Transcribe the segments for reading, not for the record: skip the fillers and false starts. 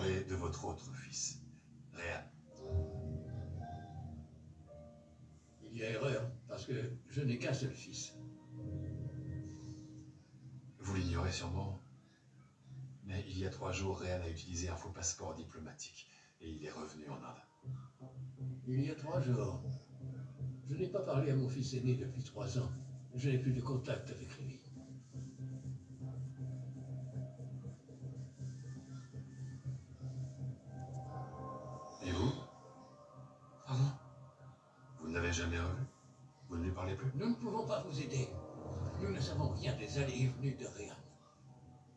parler de votre autre fils, Réan. Il y a erreur, parce que je n'ai qu'un seul fils. Vous l'ignorez sûrement, mais il y a 3 jours, Réan a utilisé un faux passeport diplomatique et il est revenu en Inde. Il y a 3 jours. Je n'ai pas parlé à mon fils aîné depuis 3 ans. Je n'ai plus de contact avec lui. Et vous? Pardon? Vous ne l'avez jamais revu? Vous ne lui parlez plus? Nous ne pouvons pas vous aider. Nous ne savons rien des allées et venues de Réan.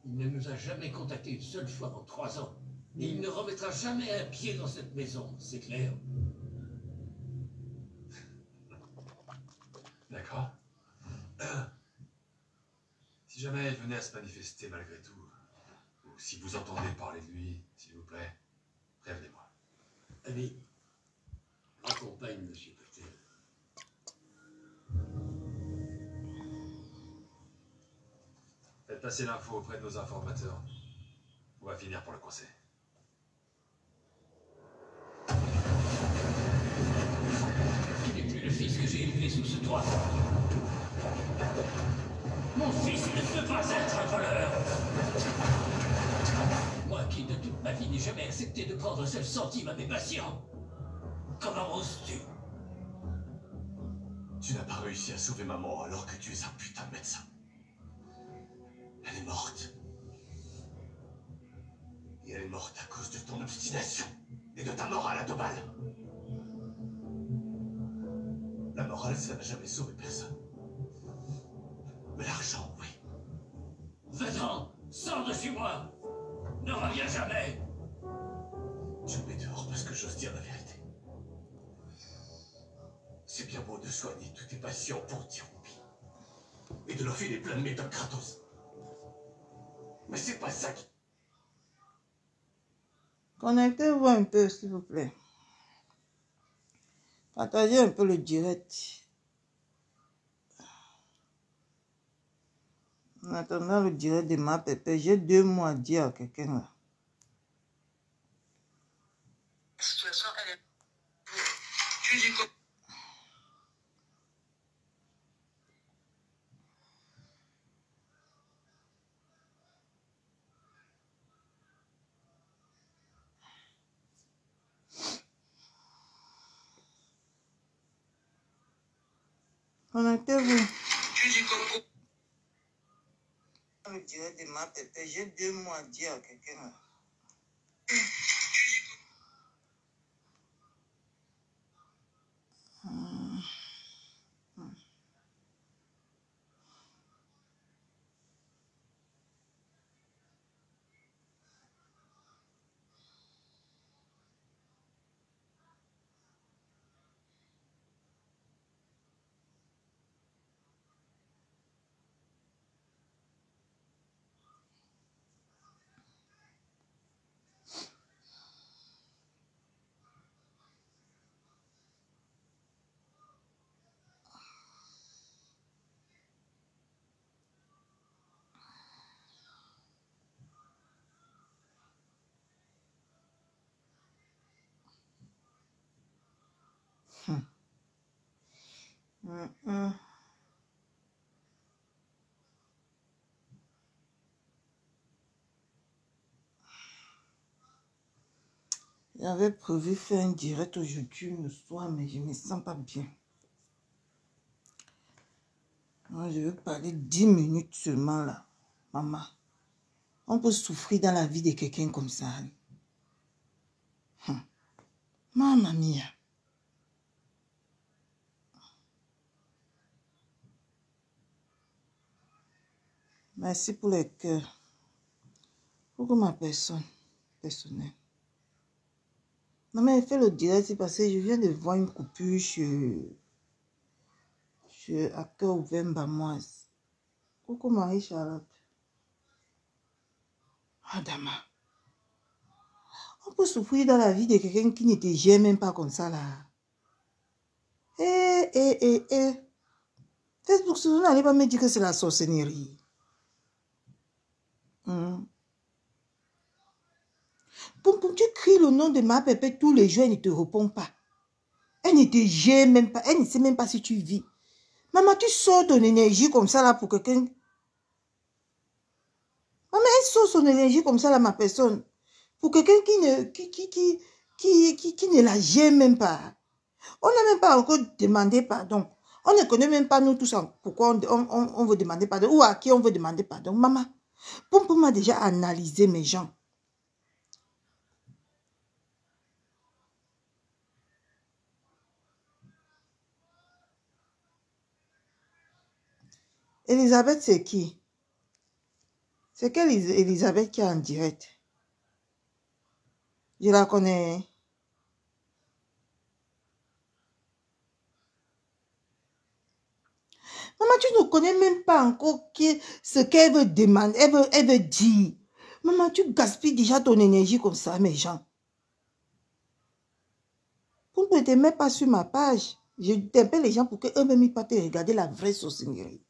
Il ne nous a jamais contacté une seule fois en 3 ans. Et il ne remettra jamais un pied dans cette maison, c'est clair. D'accord. Si jamais il venait à se manifester malgré tout, ou si vous entendez parler de lui, s'il vous plaît, prévenez-moi. Allez, accompagne Monsieur Patel. Faites passer l'info auprès de nos informateurs. On va finir pour le conseil. Il n'est plus le fils que j'ai élevé sous ce toit. Mon fils ne peut pas être un voleur. Moi qui, de toute ma vie, n'ai jamais accepté de prendre un seul centime à mes patients. Comment oses-tu? Tu n'as pas réussi à sauver maman alors que tu es un putain de médecin. Elle est morte. Et elle est morte à cause de ton obstination et de ta morale à 2 balles. La morale, ça n'a jamais sauvé personne. Mais l'argent, oui. Va-t'en, sors de chez moi. Ne reviens jamais. Tu me mets dehors parce que j'ose dire la vérité. C'est bien beau de soigner tous tes patients pour dire oui. Et de leur filer plein de méthodes gratos. Mais c'est pas ça qui... Connectez-vous un peu, s'il vous plaît. Partagez un peu le direct. En attendant le direct de ma pépé, j'ai 2 mots à dire à quelqu'un là. La situation, elle est... Tu dis quoi? Connectez-vous. Tu dis quoi? Le direct de ma pépé, j'ai 2 mots à dire à quelqu'un là. J'avais prévu faire un direct aujourd'hui le soir, mais je ne me sens pas bien. Moi, je veux parler 10 minutes seulement là. Maman, on peut souffrir dans la vie de quelqu'un comme ça. Mamma mia. Merci pour les cœurs. Pourquoi ma personne personnelle? Non, mais fais le direct, c'est parce que je viens de voir une coupure chez Acteur Ouvert Bamoise. Coucou Marie-Charlotte. Adama. On peut souffrir dans la vie de quelqu'un qui ne te gère même pas comme ça là. Facebook, vous n'allez pas me dire que c'est la sorcellerie. Poum Poum, tu cries le nom de ma pépé tous les jours, elle ne te répond pas. Elle ne te gère même pas. Elle ne sait même pas si tu vis. Maman, tu sors ton énergie comme ça là pour quelqu'un. Maman, elle sort son énergie comme ça là, ma personne. Pour quelqu'un qui ne la gère même pas. On n'a même pas encore demandé pardon. On ne connaît même pas nous tous pourquoi on veut demander pardon ou à qui on veut demander pardon. Maman, Poum Poum m'a déjà analysé mes gens. Elisabeth, c'est qui? C'est quelle Elisabeth qui est en direct? Je la connais. Maman, tu ne connais même pas encore ce qu'elle veut demander, elle veut dire. Maman, tu gaspilles déjà ton énergie comme ça, mes gens. Vous ne te mets pas sur ma page. Je t'appelle les gens pour qu'eux-mêmes ils partent regarder la vraie sorcellerie.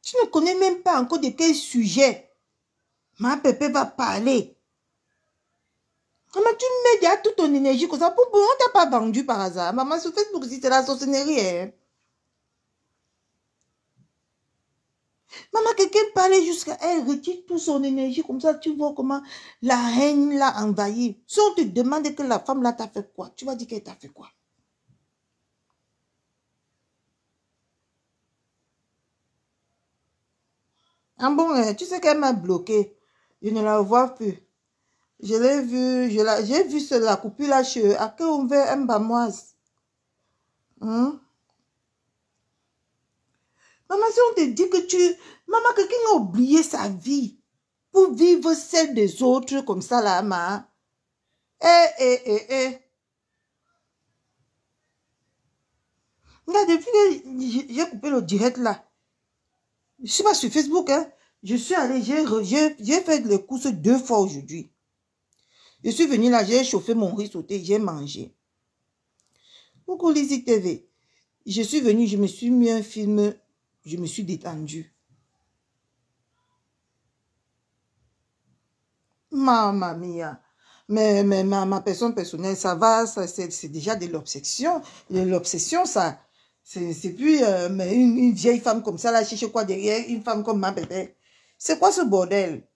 Tu ne connais même pas encore de quel sujet ma pépé va parler. Maman, tu mets déjà toute ton énergie comme ça. On ne t'a pas vendu par hasard. Maman, sur Facebook, si c'est la sorcellerie. Hein. Maman, quelqu'un parlait jusqu'à elle, retire toute son énergie comme ça. Tu vois comment la haine l'a envahi. Si on te demande que la femme là t'a fait quoi, tu vas dire qu'elle t'a fait quoi? Ah bon, tu sais qu'elle m'a bloqué. Je ne la vois plus. Je l'ai vu, j'ai vu la coupure là chez à que on veut un bamoise. Maman, si on te dit que maman, quelqu'un a oublié sa vie pour vivre celle des autres comme ça là, maman. Là, depuis que j'ai coupé le direct là, je ne suis pas sur Facebook, hein. Je suis allée, j'ai fait les courses 2 fois aujourd'hui. Je suis venue là, j'ai chauffé mon riz sauté, j'ai mangé. Coucou Lizzie TV. Je suis venue, je me suis mis un film, je me suis détendue. Mamma mia. Mais ma personne personnelle, ça va, c'est déjà de l'obsession. L'obsession, ça, c'est plus mais une vieille femme comme ça, là, cherche quoi derrière, une femme comme ma bébé. C'est quoi ce bordel?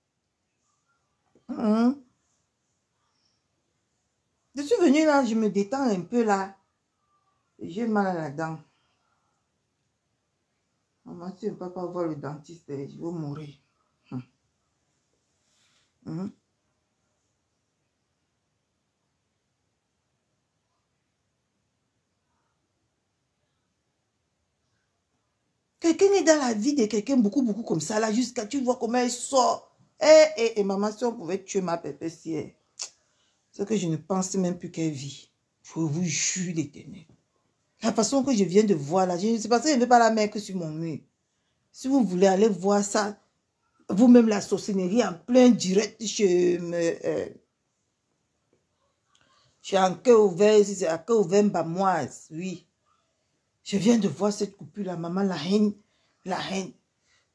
Je suis venue là, je me détends un peu là. J'ai mal à la dent. Maman, tu ne peux pas voir le dentiste, je vais mourir. Quelqu'un est dans la vie de quelqu'un beaucoup comme ça, là, jusqu'à tu vois comment elle sort. Et maman, si on pouvait tuer ma pépé, c'est que je ne pense même plus qu'elle vit. Je vous jure l'éternel. La façon que je viens de voir là, je ne sais pas si je ne veux pas la mettre sur mon mur. Si vous voulez aller voir ça, vous-même la sorcellerie en plein direct chez un cœur ouvert, si c'est un cœur ouvert bamoise, oui. Je viens de voir cette coupure là, maman, la haine, la haine.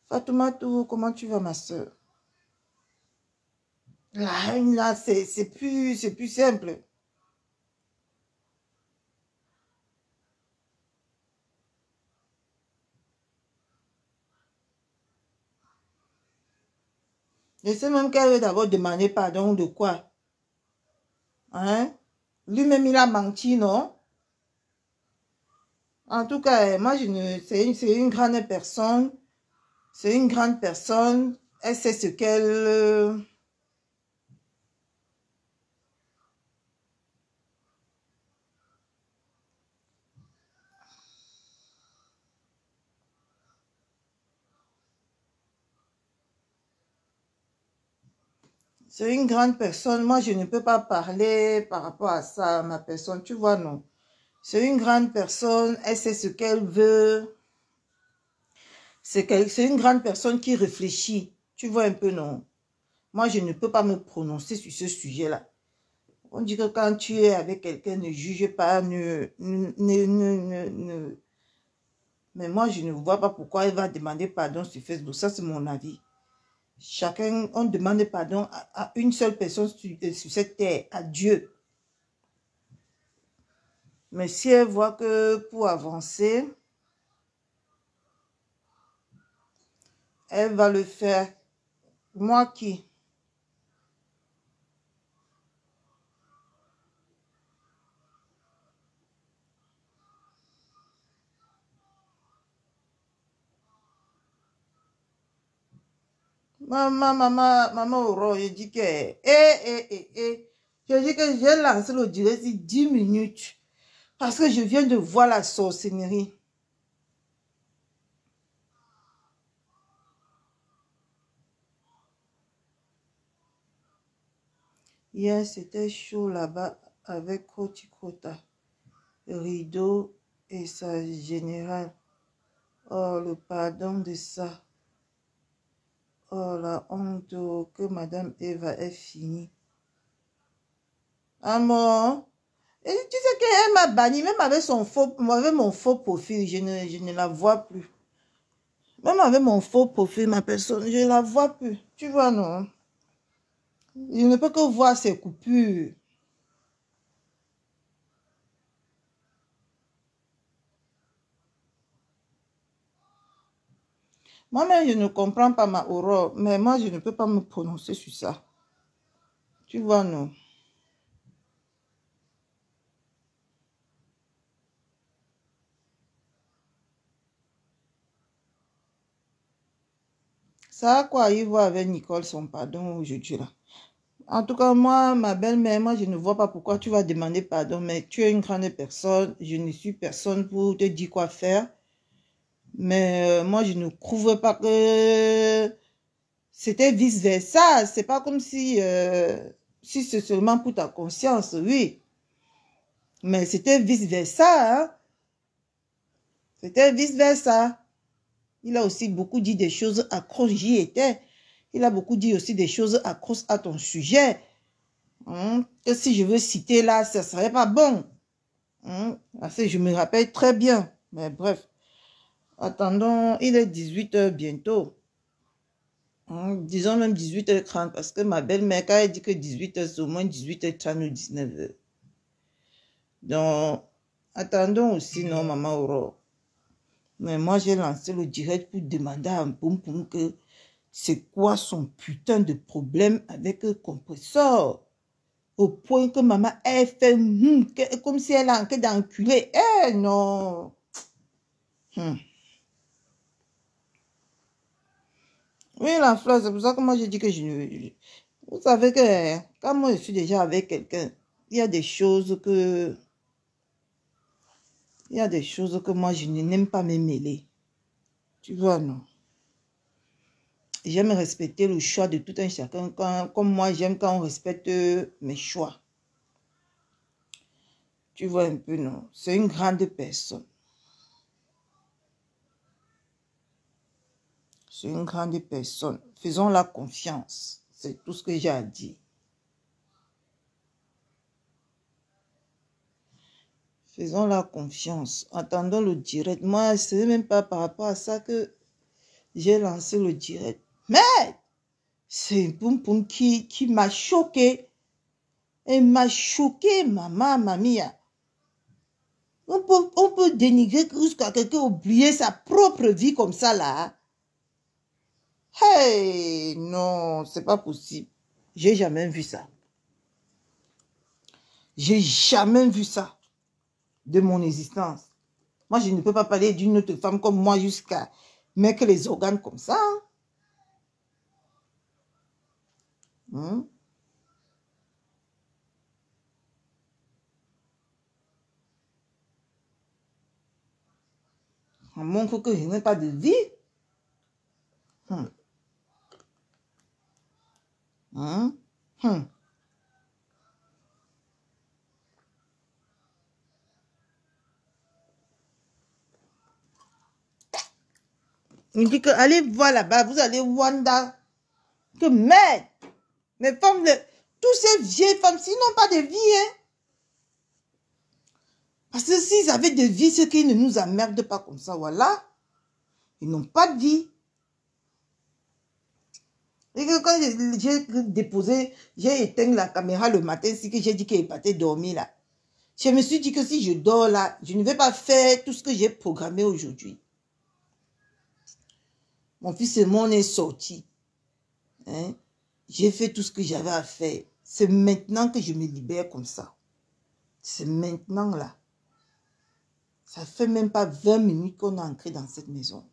Fatouma, comment tu vas ma soeur? La haine là, c'est plus simple. Je sais même qu'elle veut d'abord demander pardon de quoi? Hein? Lui-même, il a menti, non? En tout cas, moi, c'est une grande personne. C'est une grande personne. Elle sait ce qu'elle... C'est une grande personne. Moi, je ne peux pas parler par rapport à ça, ma personne. Tu vois, non? C'est une grande personne. Elle sait ce qu'elle veut. C'est une grande personne qui réfléchit. Tu vois un peu, non? Moi, je ne peux pas me prononcer sur ce sujet-là. On dit que quand tu es avec quelqu'un, ne juge pas, Mais moi, je ne vois pas pourquoi elle va demander pardon sur Facebook. Ça, c'est mon avis. Chacun, on demande pardon à une seule personne sur cette terre, à Dieu. Mais si elle voit que pour avancer, elle va le faire. Moi qui? Maman Aurore, je dis que, je dis que j'ai lancé le direct 10 minutes. Parce que je viens de voir la sorcellerie. Hier, c'était chaud là-bas avec Kotikota, Rideau et sa générale. Oh, le pardon de ça. Oh, la honte que Madame Eva est finie. Amour. Et tu sais qu'elle m'a banni, même avec mon faux profil, je ne la vois plus. Même avec mon faux profil, ma personne, je ne la vois plus. Tu vois, non? Je ne peux que voir ses coupures. Moi-même, je ne comprends pas ma Aurore, mais moi, je ne peux pas me prononcer sur ça. Tu vois, non? Ça a quoi à y voir avec Nicole, son pardon aujourd'hui là? En tout cas, moi, ma belle-mère, moi, je ne vois pas pourquoi tu vas demander pardon, mais tu es une grande personne. Je ne suis personne pour te dire quoi faire. Mais moi, je ne trouve pas que c'était vice-versa. C'est pas comme si c'est seulement pour ta conscience, oui. Mais c'était vice-versa, hein. C'était vice-versa. Il a aussi beaucoup dit des choses accroches, j'y étais. Il a beaucoup dit aussi des choses accroches à ton sujet. Que si je veux citer là, ça serait pas bon. Parce que je me rappelle très bien. Mais bref. Attendons, il est 18h bientôt. Disons même 18h30 parce que ma belle-mère, quand elle dit que 18h, c'est au moins 18h30 ou 19h. Donc, attendons aussi, non, maman Aurore. Mais moi, j'ai lancé le direct pour demander à un poum que c'est quoi son putain de problème avec le compresseur. Au point que maman, elle fait comme si elle a enquête d'enculé. Eh non. Oui, la fleur, c'est pour ça que moi, j'ai dit que je ne... Vous savez que quand moi, je suis déjà avec quelqu'un, il y a des choses que... Il y a des choses que moi, je n'aime pas me mêler. Tu vois, non? J'aime respecter le choix de tout un chacun. Comme moi, j'aime quand on respecte mes choix. Tu vois un peu, non? C'est une grande personne. C'est une grande personne. Faisons-la confiance. C'est tout ce que j'ai à dire. Faisons-la confiance. Attendons le direct. Moi, ce n'est même pas par rapport à ça que j'ai lancé le direct. Mais c'est Poum qui m'a choqué. Elle m'a choqué, mamie. On peut dénigrer jusqu'à quelqu'un oublier sa propre vie comme ça, là. Hey, non, c'est pas possible. J'ai jamais vu ça. J'ai jamais vu ça de mon existence. Moi, je ne peux pas parler d'une autre femme comme moi jusqu'à mettre les organes comme ça. On montre que je n'ai pas de vie. Il dit que allez voir là-bas, vous allez Wanda. Que merde. Les femmes, tous ces vieilles femmes, s'ils n'ont pas de vie, hein. Parce que s'ils avaient des vies, c'est qu'ils ne nous emmerdent pas comme ça, voilà. Ils n'ont pas de vie. Et que quand j'ai déposé, j'ai éteint la caméra le matin, c'est que j'ai dit qu'il partait dormir là. Je me suis dit que si je dors là, je ne vais pas faire tout ce que j'ai programmé aujourd'hui. Mon fils et moi, on est sortis. Hein? J'ai fait tout ce que j'avais à faire. C'est maintenant que je me libère comme ça. C'est maintenant là. Ça fait même pas 20 minutes qu'on est entré dans cette maison.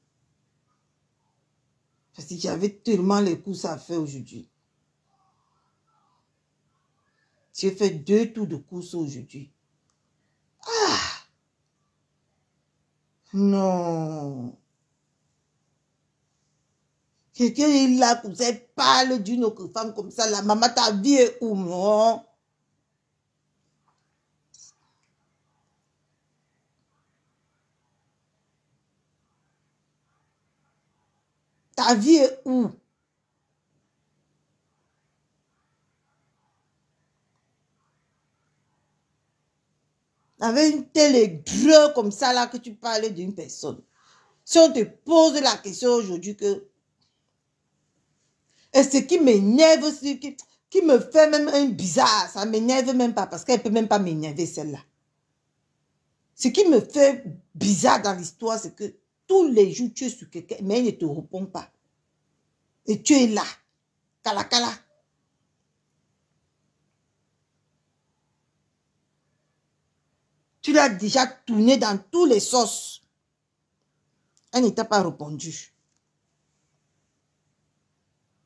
Parce que j'avais tellement les courses à faire aujourd'hui. J'ai fait 2 tours de course aujourd'hui. Ah! Non. Quelqu'un est là, vous parle d'une autre femme comme ça. La maman, ta vie est où, non? Ta vie est où? Avec une telle aigreur comme ça, là, que tu parles d'une personne. Si on te pose la question aujourd'hui que... Et ce qui m'énerve, qui me fait même un bizarre, ça m'énerve même pas, parce qu'elle ne peut même pas m'énerver, celle-là. Ce qui me fait bizarre dans l'histoire, c'est que tous les jours, tu es sur quelqu'un, mais elle ne te répond pas. Et tu es là. Kala kala. Tu l'as déjà tourné dans tous les sauces. Elle ne t'a pas répondu.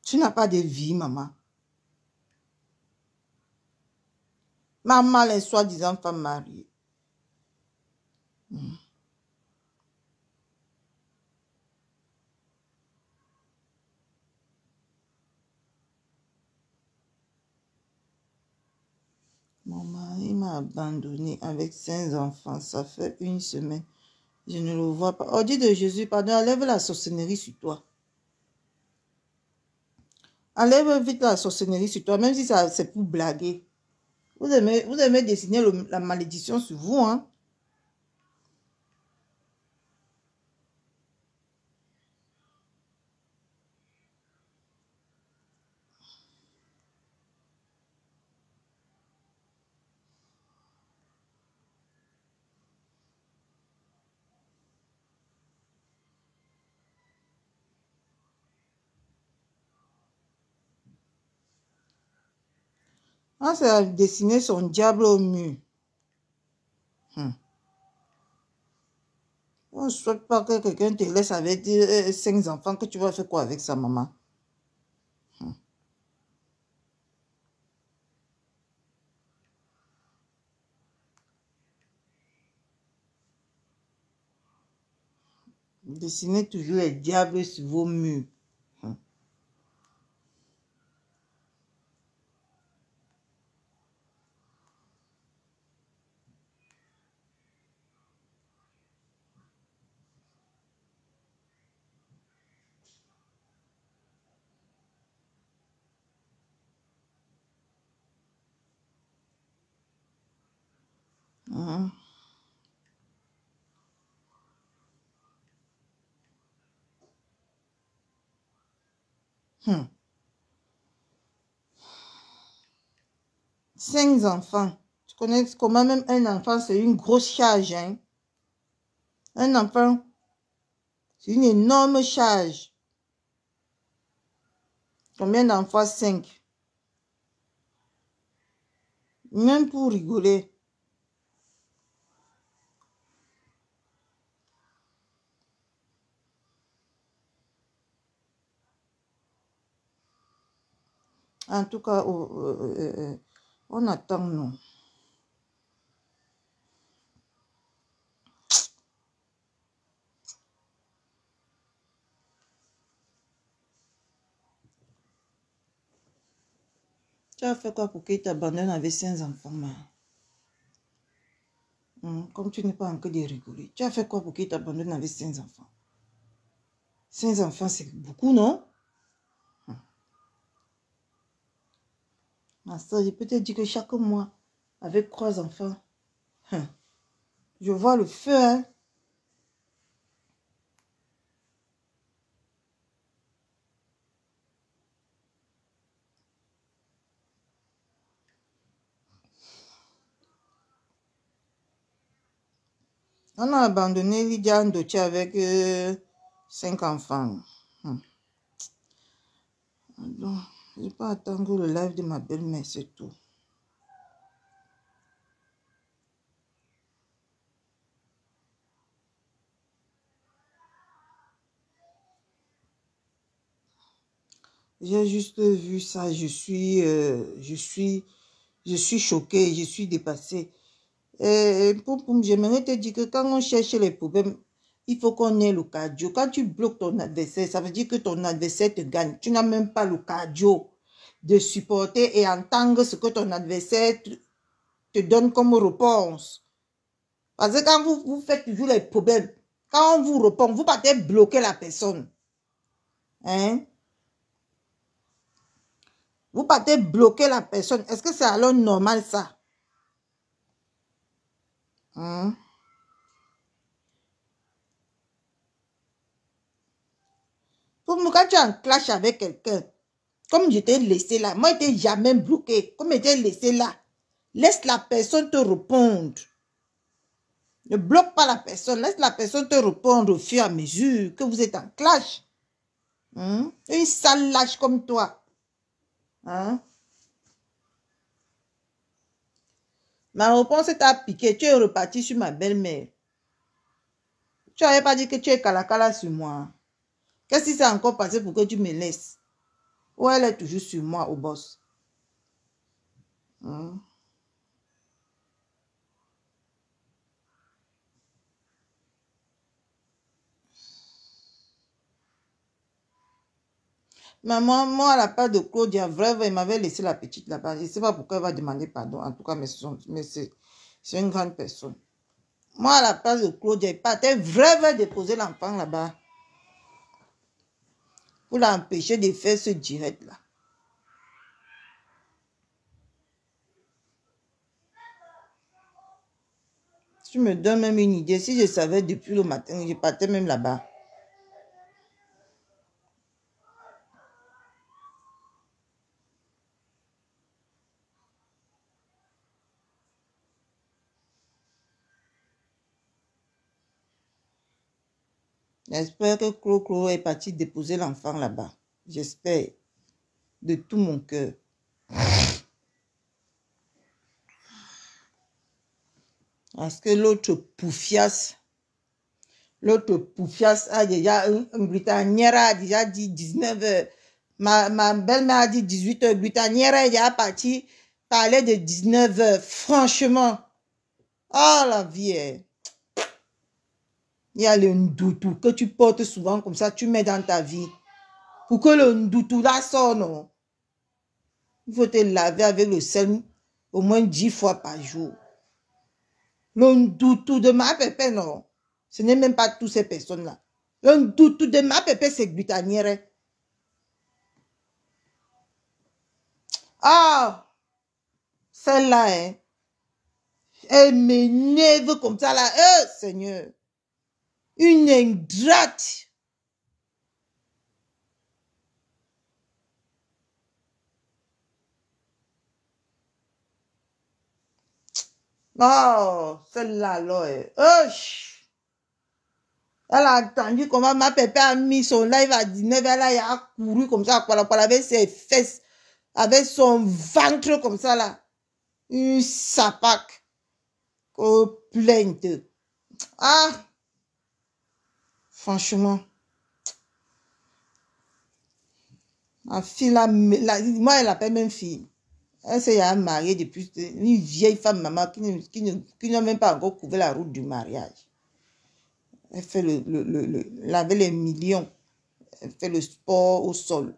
Tu n'as pas de vie, maman. Maman, les soi-disant femmes mariées. Mon mari m'a abandonné avec 5 enfants. Ça fait 1 semaine. Je ne le vois pas. Oh, dis de Jésus, pardon, enlève la sorcellerie sur toi. Enlève vite la sorcellerie sur toi, même si c'est pour blaguer. Vous aimez dessiner la malédiction sur vous, hein? Ah, c'est dessiner son diable au mur. On ne souhaite pas que quelqu'un te laisse avec 5 enfants, que tu vas faire quoi avec sa maman? Dessinez toujours les diables sur vos murs. Hein? 5 enfants. Tu connais comment même un enfant, c'est une grosse charge, hein? Un enfant, c'est une énorme charge. Combien d'enfants? 5. Même pour rigoler. En tout cas, on attend, non. Tu as fait quoi pour qu'il t'abandonne avec 5 enfants, man? Comme tu n'es pas encore de rigoler. Tu as fait quoi pour qu'il t'abandonne avec 5 enfants? 5 enfants, c'est beaucoup, non? Ma soeur, je peux te dire que chaque mois, avec 3 enfants, Je vois le feu, hein. On a abandonné Lydia Ndoche avec 5 enfants. Donc, je vais pas attendre le live de ma belle-mère, c'est tout. J'ai juste vu ça, je suis choquée, je suis dépassée. J'aimerais te dire que quand on cherche les problèmes, il faut qu'on ait le cardio. Quand tu bloques ton adversaire, ça veut dire que ton adversaire te gagne. Tu n'as même pas le cardio de supporter et entendre ce que ton adversaire te donne comme réponse. Parce que quand vous faites toujours les problèmes, quand on vous répond, vous partez bloquer la personne. Hein? Vous partez bloquer la personne. Est-ce que c'est alors normal ça? Hein? Pour moi, quand tu es en clash avec quelqu'un, comme je t'ai laissé là, moi je t'ai jamais bloqué, comme je t'ai laissé là, laisse la personne te répondre. Ne bloque pas la personne, laisse la personne te répondre au fur et à mesure que vous êtes en clash. Hein? Une sale lâche comme toi. Hein? Ma réponse t'a piqué, tu es reparti sur ma belle-mère. Tu n'avais pas dit que tu es calacala sur moi. Qu'est-ce qui s'est encore passé pour que tu me laisses? Ou elle est toujours sur moi au boss? Hein? Maman, moi, à la part de Claudia, vraiment, il m'avait laissé la petite là-bas. Je ne sais pas pourquoi elle va demander pardon. En tout cas, mais c'est une grande personne. Moi, à la place de Claudia, il partait vraiment déposer l'enfant là-bas. Pour l'empêcher de faire ce direct-là. Tu me donnes même une idée. Si je savais depuis le matin, je partais même là-bas. J'espère que Clo est parti déposer l'enfant là-bas. J'espère. De tout mon cœur. Parce que l'autre poufias a déjà, un Britannière a déjà dit 19h. Ma belle-mère a dit 18h. Britannière est déjà parti parler de 19h. Franchement. Oh la vie est. Il y a le ndoutou que tu portes souvent comme ça, tu mets dans ta vie. Pour que le ndoutou là sorte, non. Il faut te laver avec le sel au moins 10 fois par jour. Le ndoutou de ma pépé, non. Ce n'est même pas toutes ces personnes-là. Le ndoutou de ma pépé, c'est Britannière. Ah! Celle-là, hein. Elle m'énerve comme ça, là. Seigneur. Une ingrate. Oh, celle-là, alors. Elle a attendu comment ma pépé a mis son live à 19h. Elle a couru comme ça, avec ses fesses, avec son ventre comme ça, là. Une sapac. Oh, plainte. Ah! Franchement. Ma fille là, moi elle appelle même fille. Elle s'est mariée depuis une vieille femme maman qui n'a même pas encore couvert la route du mariage. Elle fait laver les millions. Elle fait le sport au sol.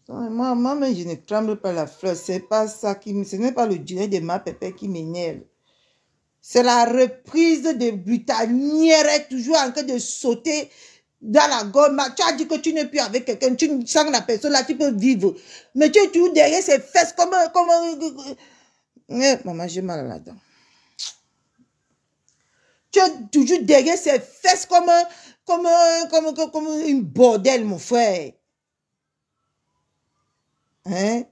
Moi, mais je ne tremble pas la fleur. C'est pas ça ce n'est pas le direct de ma pépé qui m'énerve. C'est la reprise de Britannière toujours en train de sauter dans la gomme. Tu as dit que tu n'es plus avec quelqu'un, tu sens la personne là, tu peux vivre. Mais tu es toujours derrière ses fesses comme Maman, j'ai mal à la dent. Tu es toujours derrière ses fesses comme une bordel, mon frère. Hein?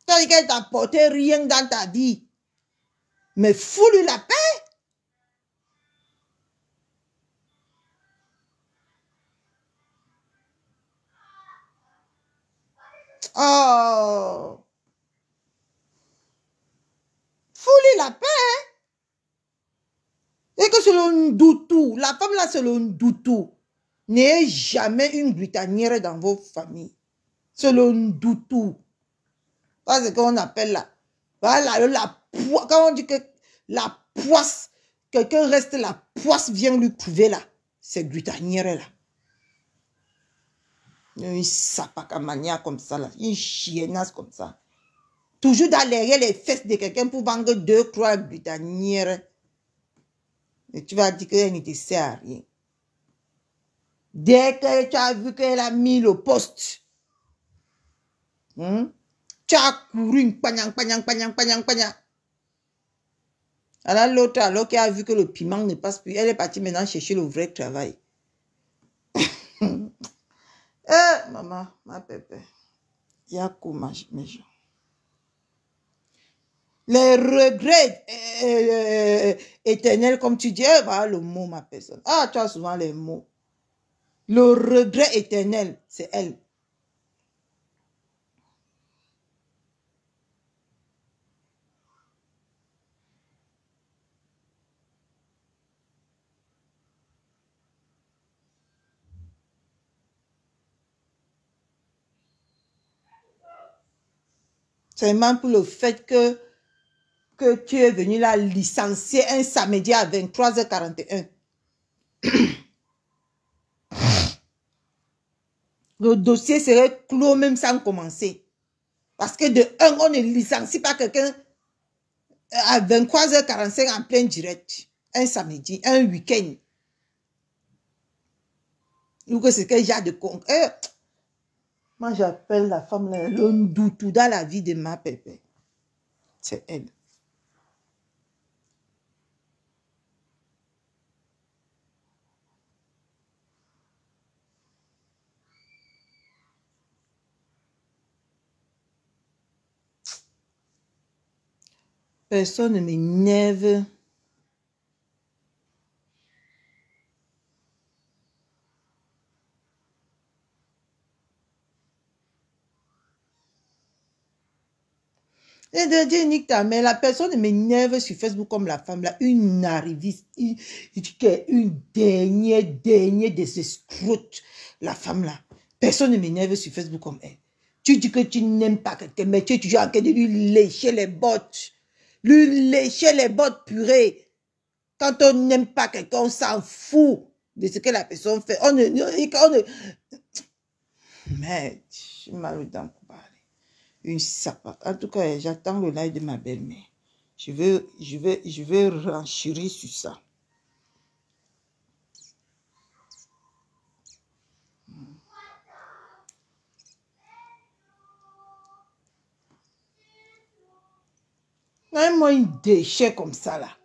Tu as dit qu'elle t'a apporté rien dans ta vie. Mais fous-lui la paix. Oh. Fous-lui la paix. Et que selon Ndoutou, la femme là selon Ndoutou, n'ayez jamais une glutanière dans vos familles. Selon Ndoutou. C'est ce qu'on appelle là. Voilà, quand on dit que la poisse, quelqu'un reste la poisse vient lui prouver là. C'est glutanière là. Une sapacamania comme ça là. Une chiennasse comme ça. Toujours derrière les fesses de quelqu'un pour vendre 2 croix glutanière. Et tu vas dire qu'elle ne te sert à rien. Dès que tu as vu qu'elle a mis le poste, tu as couru, pagnang. Alors l'autre, alors qu'elle a vu que le piment ne passe plus, elle est partie maintenant chercher le vrai travail. Maman, ma pépé, il y a quoi, mes gens? Les regrets éternels, comme tu dis, voilà le mot, ma personne. Ah, tu as souvent les mots. Le regret éternel, c'est elle. C'est même pour le fait que tu es venu là licencier un samedi à 23h41. Le dossier serait clos même sans commencer. Parce que de un, on ne licencie pas quelqu'un à 23h45 en plein direct. Un samedi, un week-end. Ou que c'est quel genre de con. Moi, j'appelle la femme le Ndoutou dans la vie de ma pépé. C'est elle. Personne ne m'énerve. Et de dire, nique ta mère, la personne ne m'énerve sur Facebook comme la femme là, une arriviste, une dernière des escroutes, la femme là. Personne ne m'énerve sur Facebook comme elle. Tu dis que tu n'aimes pas quelqu'un, mais tu es toujours en train de lui lécher les bottes. Lui lécher les bottes purées. Quand on n'aime pas quelqu'un, on s'en fout de ce que la personne fait. Mais, je suis mal dedans pour parler. Une sapate. En tout cas, j'attends le live de ma belle-mère. Je vais renchérir sur ça. Donne-moi une déchet comme ça, là.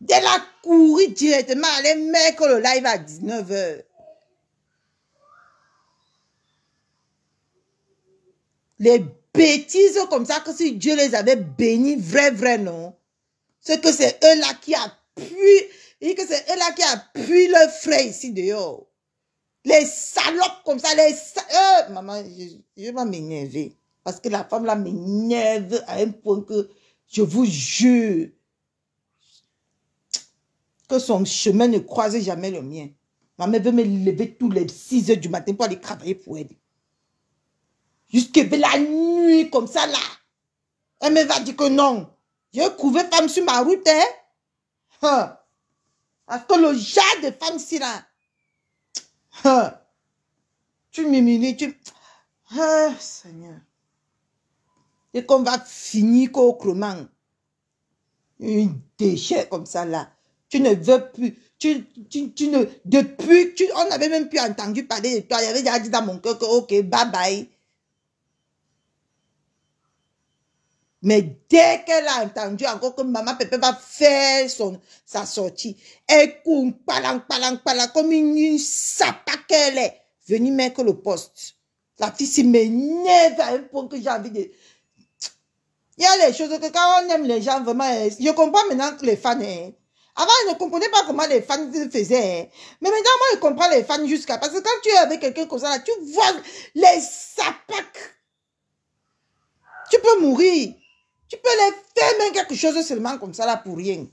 Dès la courir directement, aller mettre le live à 19h. Les bêtises comme ça, que si Dieu les avait bénis, vrai, non. C'est que c'est eux là qui appuient, et que c'est eux là qui appuient leur frère ici dehors. Les salopes comme ça, maman, je vais m'énerver. Parce que la femme là m'énerve à un point que je vous jure que son chemin ne croise jamais le mien. Ma mère veut me lever tous les 6h du matin pour aller travailler pour elle. Jusqu'à la nuit comme ça là. Elle me va dire que non. J'ai trouvé femme sur ma route. Parce que le genre de femme ici là. Tu m'humilies. Seigneur. Et qu'on va finir qu'au crement. Une déchet comme ça là. Tu ne veux plus. depuis, on n'avait même plus entendu parler de toi. Il avait déjà dit dans mon cœur que, ok, bye bye. Mais dès qu'elle a entendu encore que maman Pépé va faire sa sortie, elle court, palang, comme une sapa qu'elle est, venue mettre le poste. La fille s'y m'énerve à un point que j'ai envie de... Il y a les choses que quand on aime les gens, vraiment, je comprends maintenant que les fans... Avant, je ne comprenais pas comment les fans faisaient. Mais maintenant, moi, je comprends les fans jusqu'à... Parce que quand tu es avec quelqu'un comme ça, là, tu vois les sapacs. Tu peux mourir. Tu peux les faire même quelque chose seulement comme ça, là, pour rien.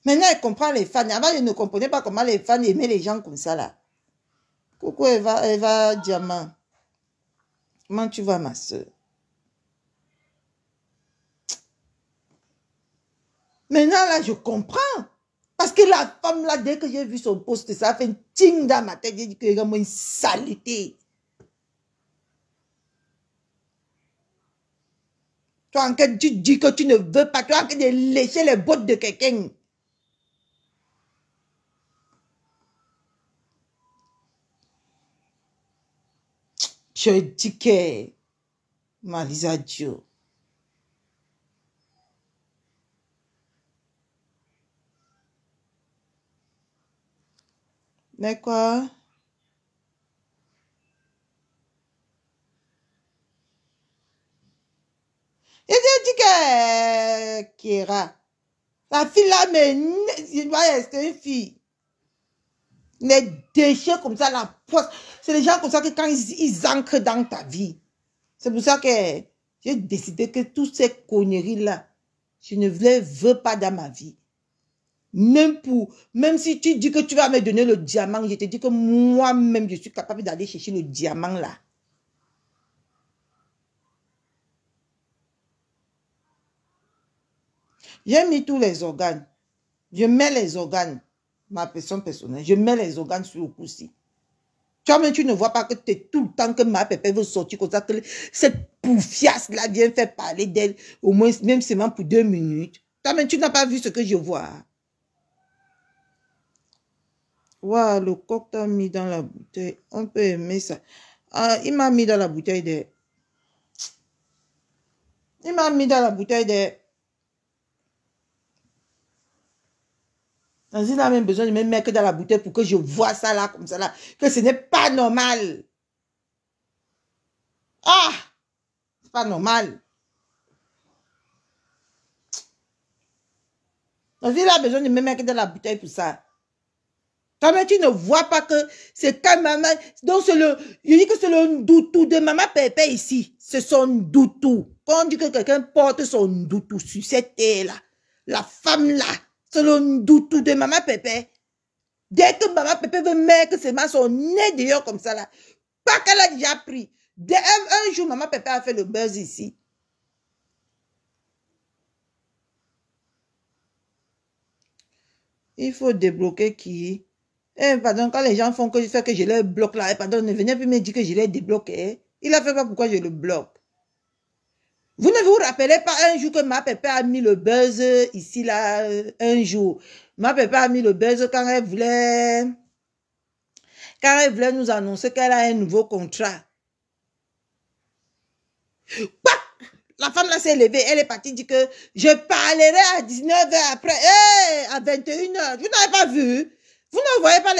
Maintenant, je comprends les fans. Avant, je ne comprenais pas comment les fans aimaient les gens comme ça, là. Coucou, Eva Diamant. Comment tu vas, ma soeur? Maintenant, là, je comprends. Parce que la femme, là, dès que j'ai vu son post, ça a fait un ting dans ma tête. J'ai dit que c'est une saleté. Toi, tu dis que tu ne veux pas. Tu as envie de lécher les bottes de quelqu'un. Je dis que... Malisa Dio. Mais quoi? Et j'ai dit que Kira, la fille là, mais c'est une fille. Les déchets comme ça, la poisse, c'est les gens comme ça que quand ils ancrent dans ta vie. C'est pour ça que j'ai décidé que toutes ces conneries là, je ne les veux pas dans ma vie. Même si tu dis que tu vas me donner le diamant, je te dis que moi-même, je suis capable d'aller chercher le diamant là. J'ai mis tous les organes. Je mets les organes. Ma personne personnelle. Je mets les organes sur le coup-ci. Toi-même, tu ne vois pas que tu es tout le temps que ma pépé veut sortir comme ça, que cette pouffiasse-là vient faire parler d'elle, au moins, même seulement pour 2 minutes. Toi-même, tu n'as pas vu ce que je vois. Waouh, le coq t'a mis dans la bouteille. On peut aimer ça. Ah, il m'a mis dans la bouteille de... Il m'a mis dans la bouteille de... Il a même besoin de me mettre dans la bouteille pour que je vois ça là, comme ça là. Que ce n'est pas normal. Ah! C'est pas normal. Il a besoin de me mettre dans la bouteille pour ça. Toi-même, tu ne vois pas que c'est quand maman... Donc, c'est le... Je dis que c'est le doutou de maman Pépé ici. C'est son doutou. Quand on dit que quelqu'un porte son doutou sur cette terre-là, la femme là, c'est le doutou de maman Pépé. Dès que maman Pépé veut mettre ses mains son nez dehors comme ça là, pas qu'elle a déjà pris. Un jour, maman Pépé a fait le buzz ici. Il faut débloquer qui? Eh, pardon, quand les gens font que je les bloque là, pardon, ne venez plus me dire que je les débloque. Il a fait pas pourquoi je le bloque. Vous ne vous rappelez pas un jour que ma pépé a mis le buzz ici là, un jour. Ma pépé a mis le buzz quand elle voulait nous annoncer qu'elle a un nouveau contrat. Pac! La femme là s'est levée, elle est partie dire que je parlerai à 19h après, à 21h. Vous n'avez pas vu? Vous ne voyez pas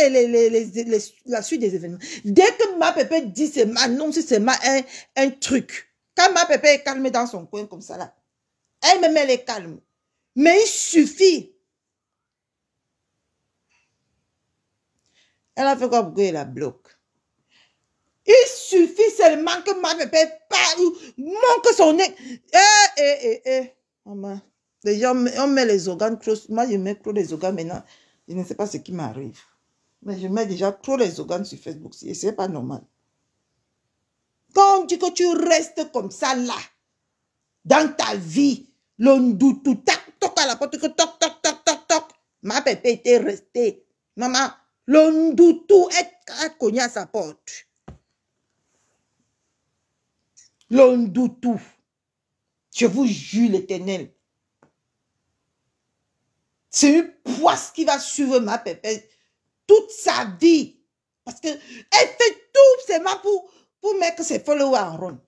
la suite des événements. Dès que ma pépé dit, c'est m'annonce, c'est un truc. Quand ma pépé est calme dans son coin comme ça là, elle me met les calmes. Mais il suffit. Elle a fait quoi pour qu'elle la bloque? Il suffit seulement que ma pépé manque son nez. Maman, les gens, on met les organes close. Moi, je mets trop les organes maintenant. Je ne sais pas ce qui m'arrive. Mais je mets déjà trop les organes sur Facebook. Et c'est pas normal. Quand on dit que tu restes comme ça là, dans ta vie, le doutou, tac, toc à la porte, que toc, toc, toc, toc, toc. Ma pépé était restée. Maman, le doutou a cogné à sa porte. Le doutou. Je vous jure l'Éternel. C'est une poisse qui va suivre ma pépette toute sa vie. Parce qu'elle fait tout seulement pour mettre ses followers en rond.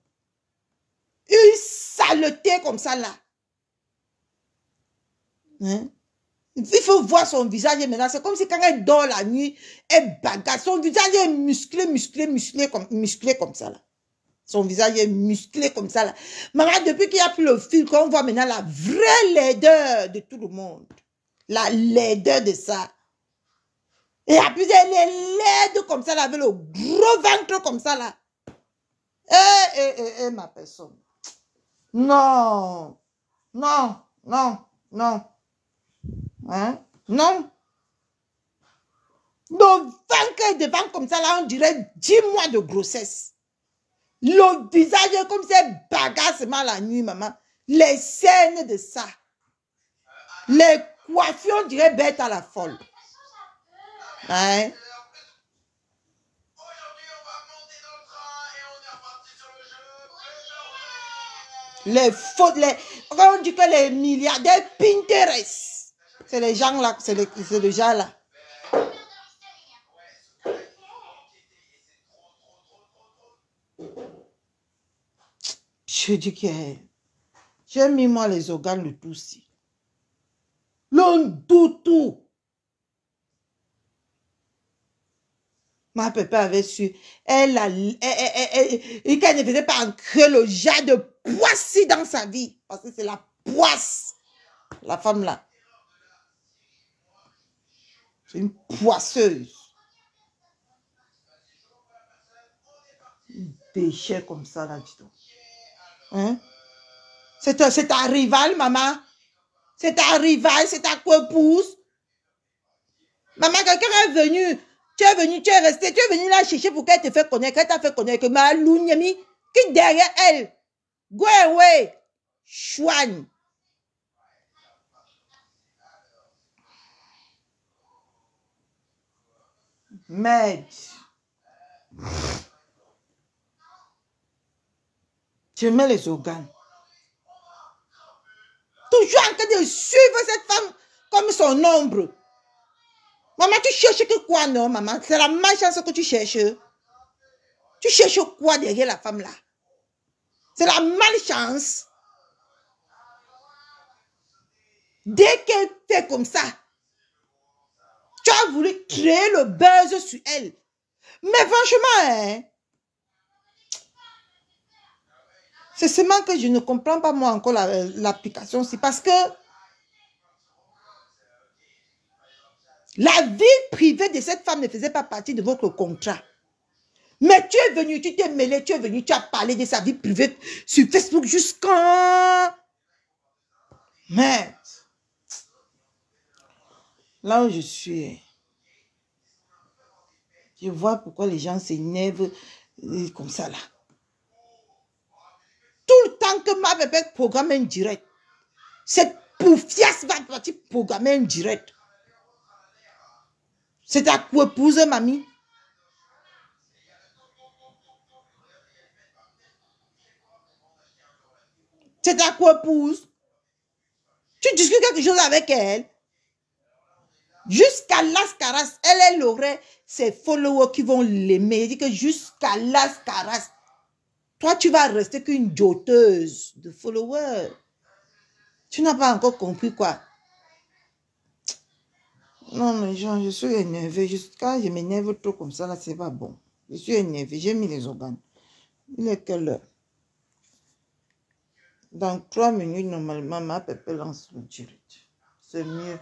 Une saleté comme ça là. Hein? Il faut voir son visage maintenant. C'est comme si quand elle dort la nuit, elle bagarre. Son visage est musclé comme ça là. Son visage est musclé comme ça là. Maman, depuis qu'il n'y a plus le fil, qu'on voit maintenant la vraie laideur de tout le monde. La laideur de ça. Et puis elle est laide comme ça là, avec le gros ventre comme ça là. Ma personne. Non. Non. Non. Non. Hein? Non. Le ventre est devant comme ça là, on dirait 10 mois de grossesse. Le visage est comme si elle bagarre seulement la nuit, maman. Les scènes de ça. Les coiffures, on dirait bête à la folle. Hein? Les fautes, on dit que les milliardaires Pinterest, c'est les gens là, c'est les gens là. Je dis que j'ai mis moi les organes de tout si. Le tout. Ma pépé avait su, elle qu'elle ne faisait pas ancrer le genre de poisse dans sa vie. Parce que c'est la poisse. La femme là. C'est une poisseuse. Une péché comme ça là, dis donc. Hein? C'est ta rivale, maman. C'est ta rivale, c'est ta coépouse. Maman, quelqu'un est venu. Tu es resté, tu es venu la chercher pour qu'elle te fait connaître, qu'elle t'a fait connaître que ma lounyami, qui derrière elle, go away, chouane. Merde. Je mets les organes. Toujours en train de suivre cette femme comme son ombre. Maman, tu cherches que quoi, non, maman? C'est la malchance que tu cherches. Tu cherches quoi derrière la femme là? C'est la malchance. Dès qu'elle fait comme ça, tu as voulu créer le buzz sur elle. Mais franchement, hein, c'est seulement que je ne comprends pas moi encore l'application. C'est parce que la vie privée de cette femme ne faisait pas partie de votre contrat. Mais tu es venu, tu t'es mêlé, tu es venu, tu as parlé de sa vie privée sur Facebook jusqu'à... Merde. Là où je suis, je vois pourquoi les gens s'énervent comme ça là. Tout le temps que ma bébé programme un direct, cette poufiasse va partir programmer un direct. C'est ta coépouse, mamie. C'est ta coépouse. Tu discutes quelque chose avec elle. Jusqu'à Las Caras, elle aurait ses followers qui vont l'aimer. Elle dit que jusqu'à Las Caras, toi, tu vas rester qu'une joteuse de followers. Tu n'as pas encore compris quoi. Non, les gens, je suis énervée. Quand je m'énerve trop comme ça, là, c'est pas bon. Je suis énervée. J'ai mis les organes. Il est quelle heure? Dans 3 minutes, normalement, ma pépé lance le direct. C'est mieux.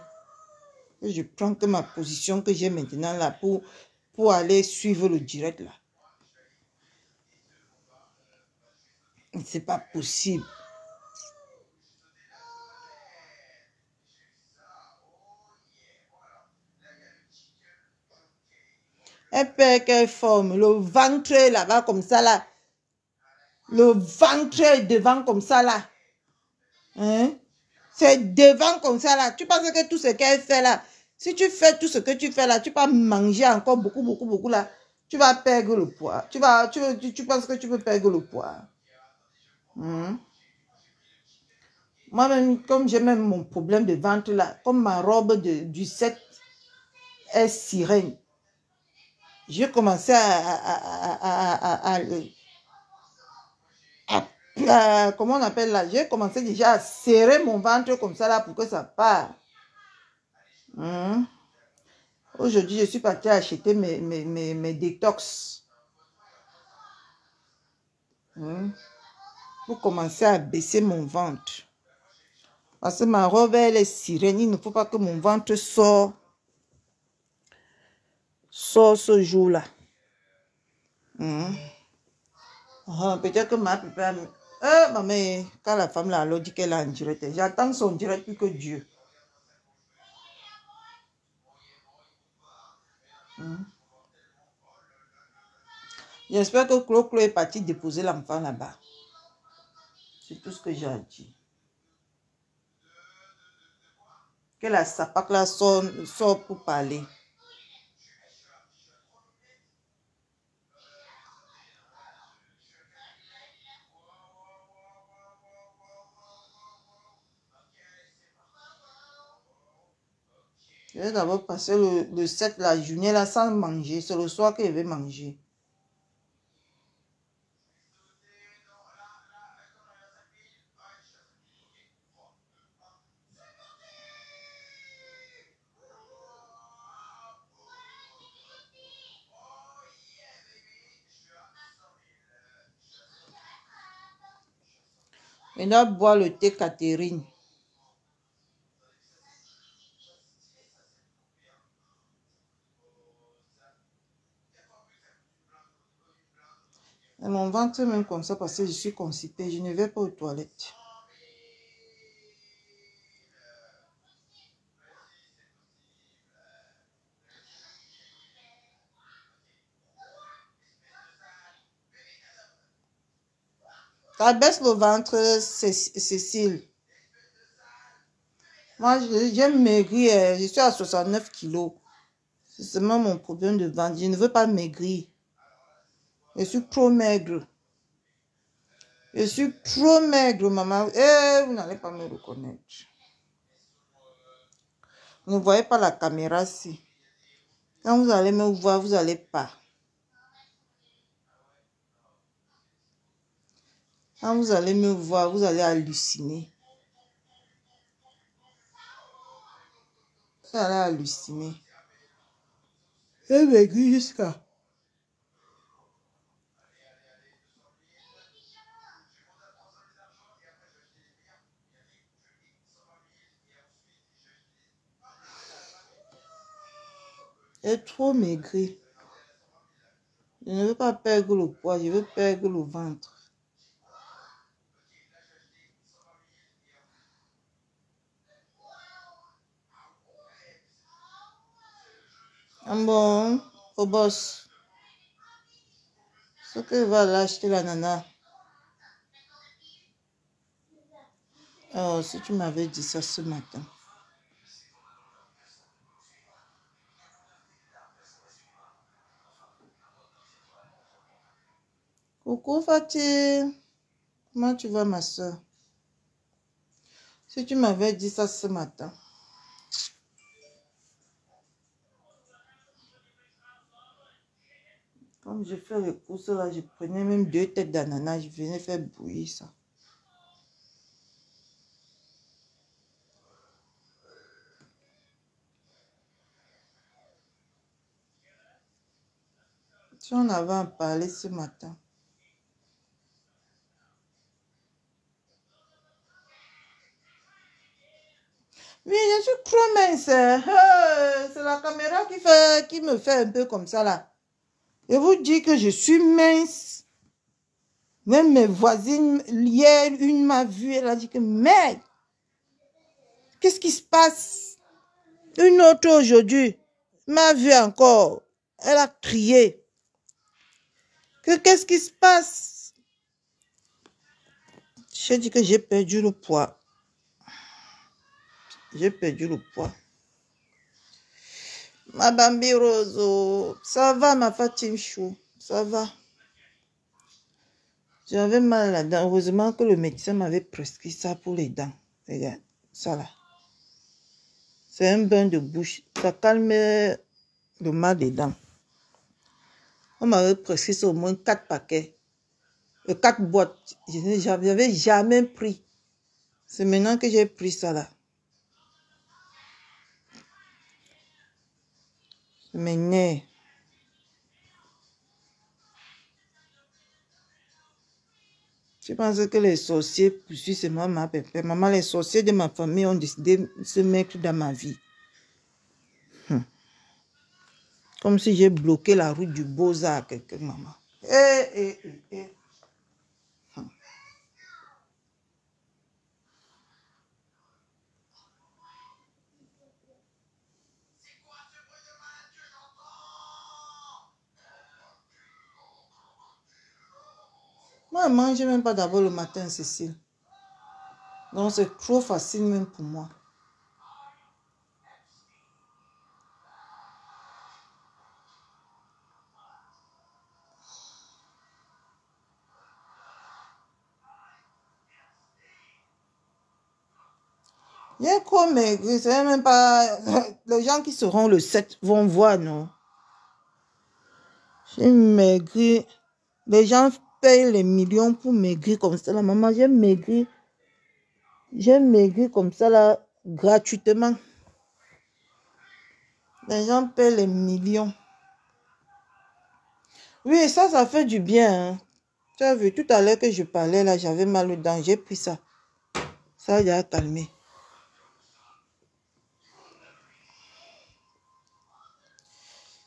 Et je prends que ma position que j'ai maintenant là pour aller suivre le direct là. C'est pas possible. Elle perd quelle forme? Le ventre est là-bas comme ça là. Le ventre est devant comme ça là. Hein? C'est devant comme ça là. Tu penses que tout ce qu'elle fait là, si tu fais tout ce que tu fais là, tu vas manger encore beaucoup là. Tu vas perdre le poids. Tu penses que tu peux perdre le poids. Hein? Moi-même, comme j'ai même mon problème de ventre là, comme ma robe du 7 est sirène, j'ai commencé comment on appelle là, j'ai commencé déjà à serrer mon ventre comme ça là pour que ça parte. Aujourd'hui, je suis partie acheter mes détox. Pour commencer à baisser mon ventre. Parce que ma robe, elle est sirène. Il ne faut pas que mon ventre sorte ce jour-là. Peut-être que ma papa... maman, quand la femme là, elle dit qu'elle est en direct, j'attends son direct plus que Dieu. J'espère que Clo est parti déposer l'enfant là-bas. C'est tout ce que j'ai à dire. Que la sapac là sort pour parler. Je vais d'abord passer le 7, la journée là sans manger. C'est le soir que je vais manger. Je dois boire le thé Catherine. Et mon ventre même comme ça parce que je suis constipée. Je ne vais pas aux toilettes. Ça baisse le ventre, Cécile. Moi, j'ai maigri. Je suis à 69 kilos. C'est seulement mon problème de ventre. Je ne veux pas maigrir. Je suis trop maigre. Je suis trop maigre, maman. Vous n'allez pas me reconnaître. Vous ne voyez pas la caméra ici. Quand vous allez me voir, vous n'allez pas. Quand vous allez me voir, vous allez halluciner. Vous allez halluciner. J'ai maigri jusqu'à... J'ai trop maigri. Je ne veux pas perdre le poids, je veux perdre le ventre. Bon, au boss. Ce que va l'acheter la nana. Oh, si tu m'avais dit ça ce matin. Coucou Fatih. Comment tu vas ma soeur? Si tu m'avais dit ça ce matin. Comme je fais les courses là, je prenais même 2 têtes d'ananas, je venais faire bouillir ça. Si on avait en parlé ce matin. Oui, je suis trop mince. C'est la caméra qui me fait un peu comme ça là. Je vous dis que je suis mince. Même mes voisines, hier, une m'a vue, elle a dit que merde, qu'est-ce qui se passe? Une autre aujourd'hui m'a vue encore. Elle a crié. Qu'est-ce qui se passe? J'ai dit que j'ai perdu le poids. J'ai perdu le poids. Ma Bambi Roso, ça va ma Fatim Chou, ça va. J'avais mal à la dent. Heureusement que le médecin m'avait prescrit ça pour les dents. Regarde, ça là. C'est un bain de bouche. Ça calme le mal des dents. On m'avait prescrit au moins 4 paquets. 4 boîtes. Je n'avais jamais pris. C'est maintenant que j'ai pris ça là. C'est mes nerfs. Je pense que les sorciers poursuivent c'est maman, pépé. Maman, les sorciers de ma famille ont décidé de se mettre dans ma vie. Comme si j'ai bloqué la route du Beaux-Arts à quelqu'un, maman. Moi, je ne mange même pas d'abord le matin, Cécile. Donc, c'est trop facile même pour moi. J'ai trop maigri, c'est même pas... Les gens qui seront le 7 vont voir, non? J'ai maigri. Les gens payent les millions pour maigrir comme ça. La maman, j'ai maigri. J'ai maigri comme ça, là, gratuitement. Les gens payent les millions. Oui, ça fait du bien. Hein. Tu as vu, tout à l'heure que je parlais, là, j'avais mal aux dents. J'ai pris ça. Ça a calmé.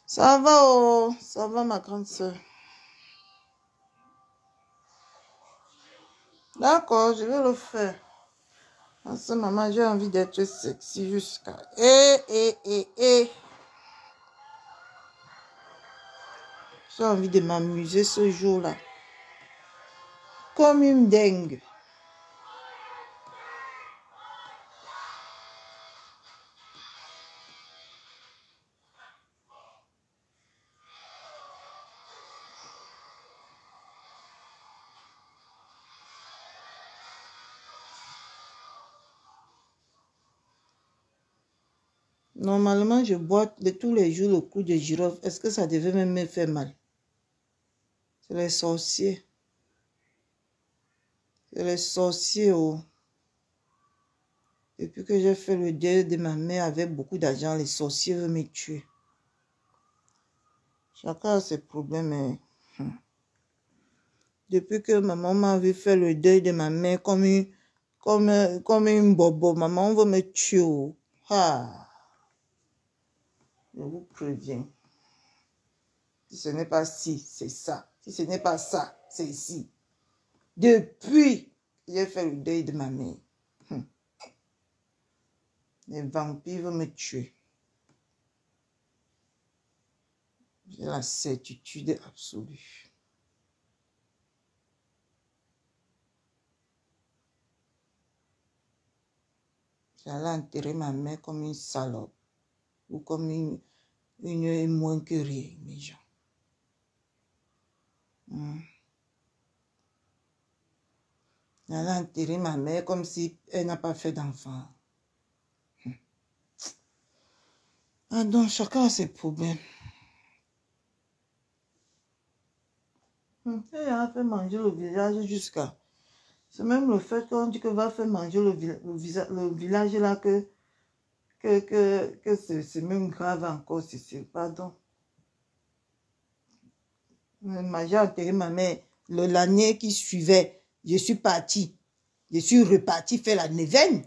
Ça va, oh. Ça va, ma grande soeur. D'accord, je vais le faire. Parce que maman, j'ai envie d'être sexy jusqu'à... J'ai envie de m'amuser ce jour-là. Comme une dingue. Normalement, je bois tous les jours le coup de girofle. Est-ce que ça devait même me faire mal? C'est les sorciers. C'est les sorciers, oh. Depuis que j'ai fait le deuil de ma mère avec beaucoup d'argent, les sorciers veulent me tuer. Chacun a ses problèmes. Depuis que maman m'avait fait le deuil de ma mère comme une bobo, maman veut me tuer. Oh. Ah. Je vous préviens. Si ce n'est pas ci, c'est ça. Si ce n'est pas ça, c'est ici. Depuis que j'ai fait le deuil de ma mère. Les vampires veulent me tuer. J'ai la certitude absolue. J'allais enterrer ma mère comme une salope. Ou comme une moins que rien, mes gens. J'allais enterrer ma mère comme si elle n'a pas fait d'enfant. Ah donc, chacun a ses problèmes. Elle a fait manger le village jusqu'à... C'est même le fait qu'on dit que va faire manger le village là que c'est même grave encore, c'est pardon. J'ai enterré ma mère. L'année qui suivait, je suis partie. Je suis repartie faire la neuvaine.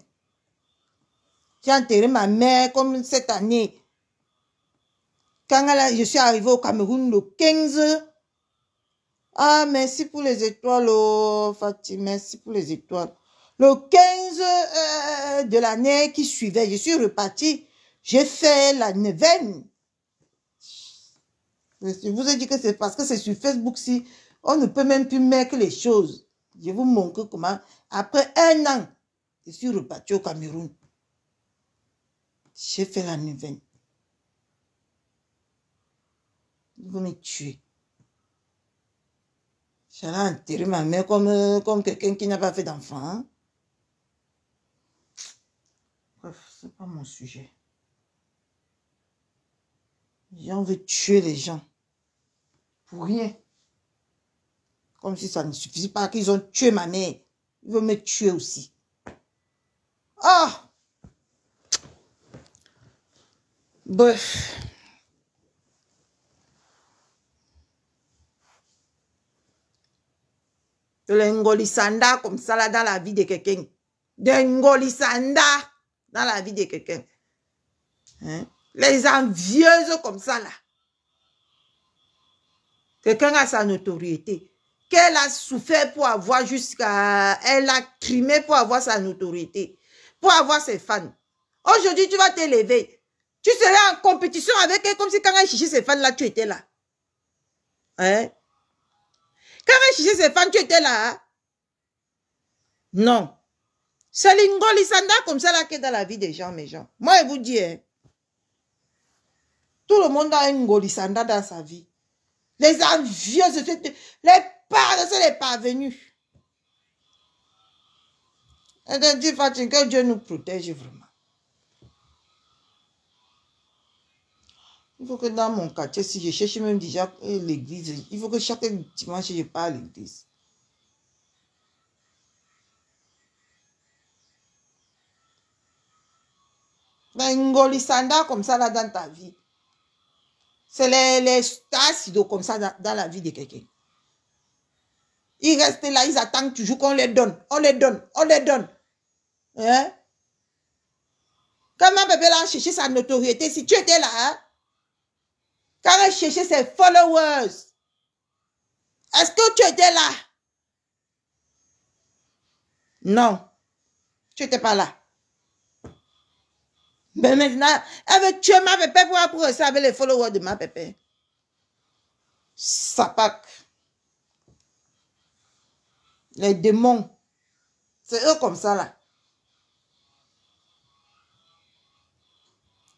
J'ai enterré ma mère comme cette année. Quand je suis arrivée au Cameroun le 15. Ah, merci pour les étoiles, oh, Fatih, merci pour les étoiles. Le 15 de l'année qui suivait, je suis repartie. J'ai fait la neuvaine. Je vous ai dit que c'est parce que c'est sur Facebook, si on ne peut même plus mettre les choses. Je vous montre comment. Après 1 an, je suis repartie au Cameroun. J'ai fait la neuvaine. Vous me tuez. J'allais enterrer ma mère comme quelqu'un qui n'a pas fait d'enfant. Hein? Bref, c'est pas mon sujet. Les gens veulent tuer les gens. Pour rien. Comme si ça ne suffisait pas qu'ils ont tué ma mère. Ils veulent me tuer aussi. Ah! Bref. De l'engolissanda comme ça là dans la vie de quelqu'un. De l'engolissanda dans la vie de quelqu'un. Hein? Les envieuses comme ça là. Quelqu'un a sa notoriété. Qu'elle a souffert pour avoir jusqu'à... Elle a trimé pour avoir sa notoriété. Pour avoir ses fans. Aujourd'hui, tu vas t'élever. Tu serais en compétition avec elle comme si quand elle cherchait ses fans là, tu étais là. Hein? Quand elle cherchait ses fans, tu étais là. Hein? Non. C'est l'ingolissanda comme ça là qui est dans la vie des gens, mes gens. Moi, je vous dis, hein, tout le monde a un ingolissanda dans sa vie. Les envieuses, les parents, c'est les parvenus. Et de dire, Fatim, que Dieu nous protège vraiment. Il faut que dans mon quartier, si je cherche même déjà l'église, il faut que chaque dimanche, je parte à l'église. Mais ngolissanda comme ça là dans ta vie. C'est les stars comme ça dans la vie de quelqu'un. Ils restent là, ils attendent toujours qu'on les donne. On les donne, on les donne. Hein? Quand ma bébé là a cherché sa notoriété, si tu étais là, hein? Quand elle cherchait ses followers, est-ce que tu étais là? Non, tu n'étais pas là. Mais maintenant, elle veut tuer ma bébé pour rester avec les followers de ma bébé. Sapak. Les démons. C'est eux comme ça là.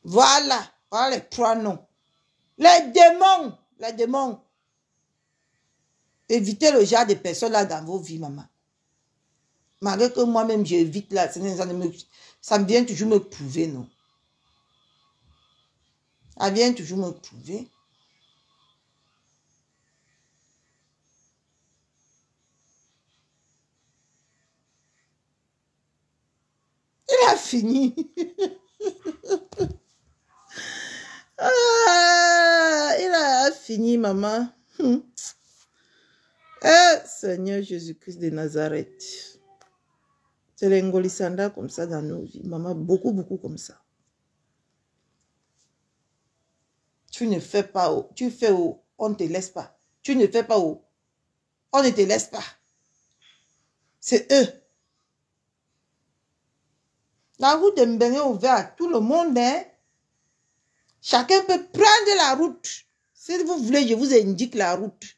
Voilà. Voilà les trois noms. Les démons. Les démons. Évitez le genre de personnes là dans vos vies, maman. Malgré que moi-même j'évite là. Ça me vient toujours me prouver, non? Ça vient toujours me prouver. Il a fini. Ah, il a fini, maman. Seigneur Jésus-Christ de Nazareth. C'est l'engolissanda comme ça dans nos vies. Maman, beaucoup, beaucoup comme ça. Tu ne fais pas où. Tu fais où. On ne te laisse pas. Tu ne fais pas où. On ne te laisse pas. C'est eux. La route de Mbeng est ouverte à tout le monde. Hein? Chacun peut prendre la route. Si vous voulez, je vous indique la route.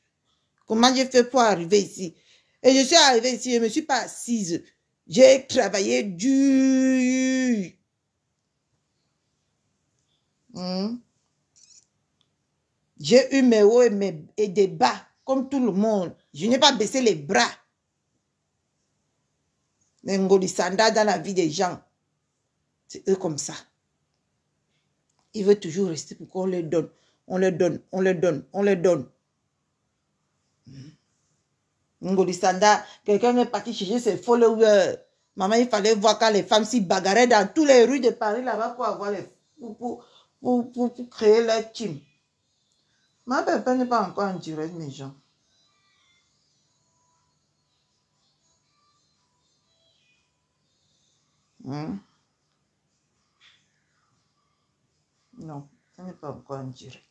Comment j'ai fait pour arriver ici. Et je suis arrivée ici, je ne me suis pas assise. J'ai travaillé dur. J'ai eu mes hauts et des bas, comme tout le monde. Je n'ai pas baissé les bras. Les ngolissanda dans la vie des gens. C'est eux comme ça. Ils veulent toujours rester pour qu'on les donne. On les donne, on les donne, on les donne. Ngolissanda, quelqu'un est parti chercher ses followers. Maman, il fallait voir quand les femmes s'y bagarraient dans toutes les rues de Paris là-bas pour avoir les... pour créer leur team. Ma papa n'est pas encore en direct, mes gens. Non, ça n'est pas encore en direct.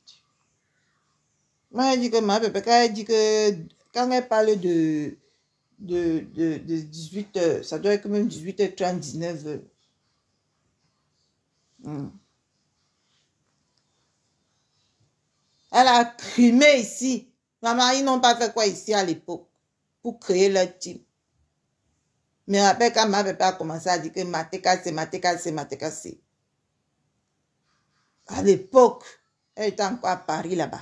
Moi, elle dit que ma papa, quand elle dit que quand elle parle de 18h, ça doit être quand même 18h30, 19h. Elle a crimé ici. Maman, ils n'ont pas fait quoi ici à l'époque pour créer leur team. Mais après, quand ma papa a commencé à dire que Mateka, c'est Mateka, c'est Mateka, c'est. À l'époque, elle était encore à Paris là-bas.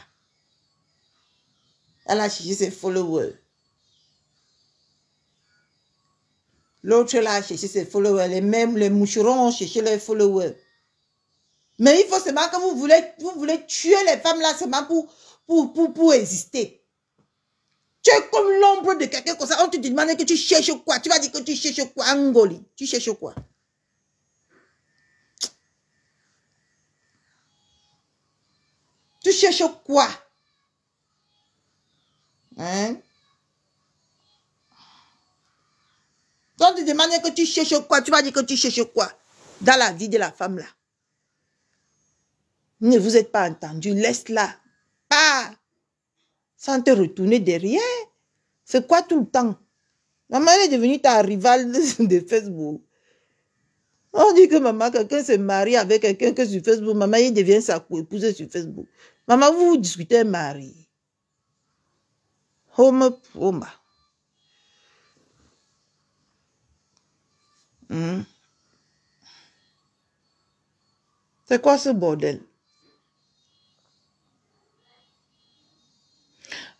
Elle a cherché ses followers. L'autre là a cherché ses followers. Les moucherons ont cherché les followers. Mais il faut seulement que vous voulez tuer les femmes là seulement pour exister. Tu es comme l'ombre de quelqu'un comme ça. On te demande que tu cherches quoi? Tu vas dire que tu cherches quoi? Angoli. Tu cherches quoi? Tu cherches quoi? Hein? Donc, on te demande que tu cherches quoi? Tu vas dire que tu cherches quoi? Dans la vie de la femme là. Ne vous êtes pas entendu. Laisse-la. Pas. Sans te retourner derrière. C'est quoi tout le temps? Maman, elle est devenue ta rivale de Facebook. On dit que maman, quelqu'un se marie avec quelqu'un que sur Facebook. Maman, il devient sa épouse sur Facebook. Maman, vous discutez un mari. Home. C'est quoi ce bordel?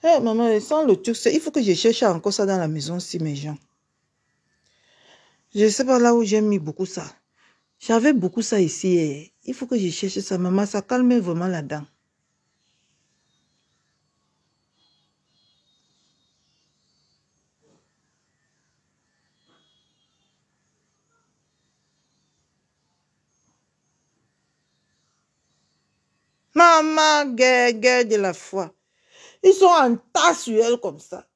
Hey, maman, sans le truc, il faut que je cherche encore ça dans la maison si mes gens. Je ne sais pas là où j'ai mis beaucoup ça. J'avais beaucoup ça ici. Il faut que je cherche ça, maman. Ça calme vraiment là-dedans. Maman, guerre de la foi. Ils sont en tas sur elle comme ça.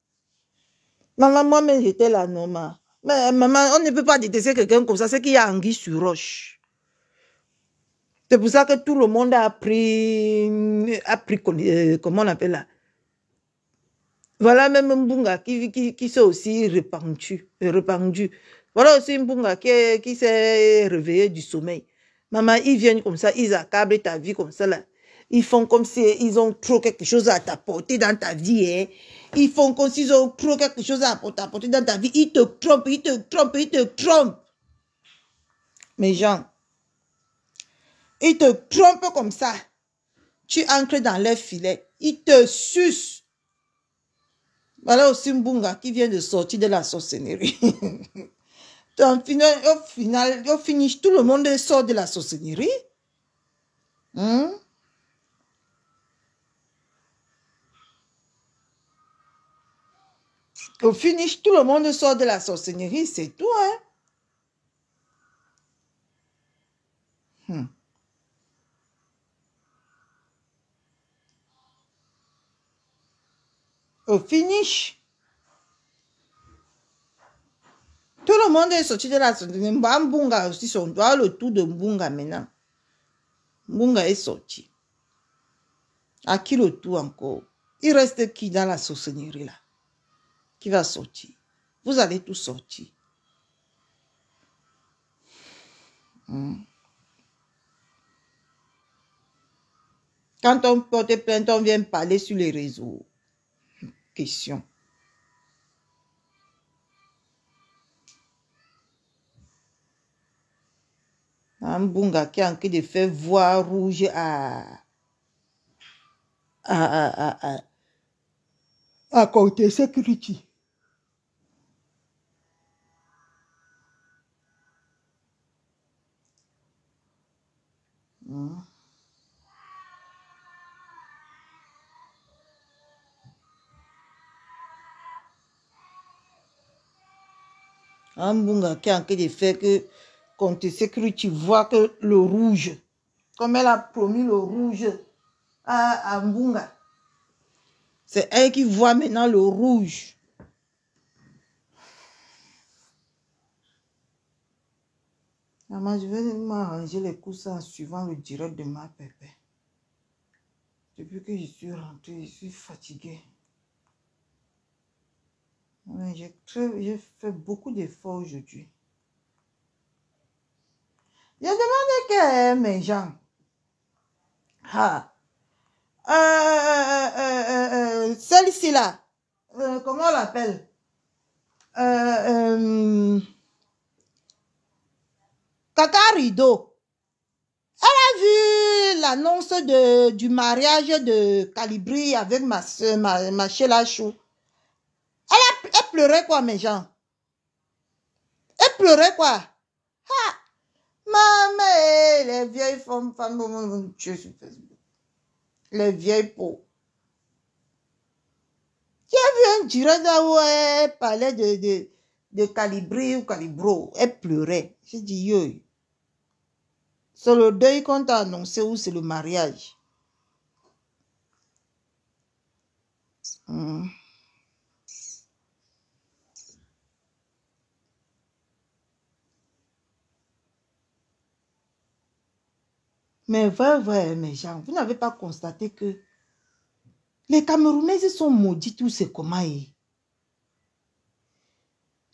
Maman, moi-même, j'étais là, normal. Mais maman, on ne peut pas détester quelqu'un comme ça. C'est qu'il y a anguille sur roche. C'est pour ça que tout le monde a appris comment on appelle là. Voilà même Mbunga qui s'est aussi répandu. Voilà aussi Mbunga qui s'est réveillé du sommeil. Maman, ils viennent comme ça, ils accablent ta vie comme ça là. Ils font comme si ils ont trop quelque chose à t'apporter dans ta vie. Hein. Ils font comme s'ils ont trop quelque chose à t'apporter dans ta vie. Ils te trompent. Mes gens, ils te trompent comme ça. Tu entres dans leur filet. Ils te sucent. Voilà aussi Mbunga qui vient de sortir de la sorcellerie. Au final, tout le monde sort de la sorcellerie. Au finish, tout le monde sort de la sorcellerie, c'est tout, hein. Au finish, tout le monde est sorti de la sorcellerie. Mbunga aussi, on doit le tour de Mbunga maintenant. Mbunga est sorti. À qui le tour encore? Il reste qui dans la sorcellerie là? Qui va sortir? Vous allez tous sortir. Quand on porte plainte, on vient parler sur les réseaux. Question. Un Mbunga qui a envie de faire voir rouge à côté sécurité. Un Mbunga qui a envie de faire que contre sécurité voit que le rouge, comme elle a promis le rouge à Mbunga, c'est elle qui voit maintenant le rouge. Maman, je vais m'arranger les coussins en suivant le direct de ma pépé. Depuis que je suis rentrée, je suis fatiguée. J'ai fait beaucoup d'efforts aujourd'hui. J'ai demandé que mes gens. Celle-ci là. Comment on l'appelle? Kaka Rideau. Elle a vu l'annonce du mariage de Calibri avec ma soeur, ma Sheila Chou. Elle pleurait quoi, mes gens? Elle pleurait quoi. Ha! Maman, les vieilles femmes, je suis Facebook. Les vieilles peaux. Qui a vu un Giranda où elle parlait de Calibri ou Calibro? Elle pleurait. J'ai dit, yo. C'est le deuil qu'on t'a annoncé ou c'est le mariage? Mais vrai, mes gens, vous n'avez pas constaté que les Camerounaises sont maudits, tous ces comment.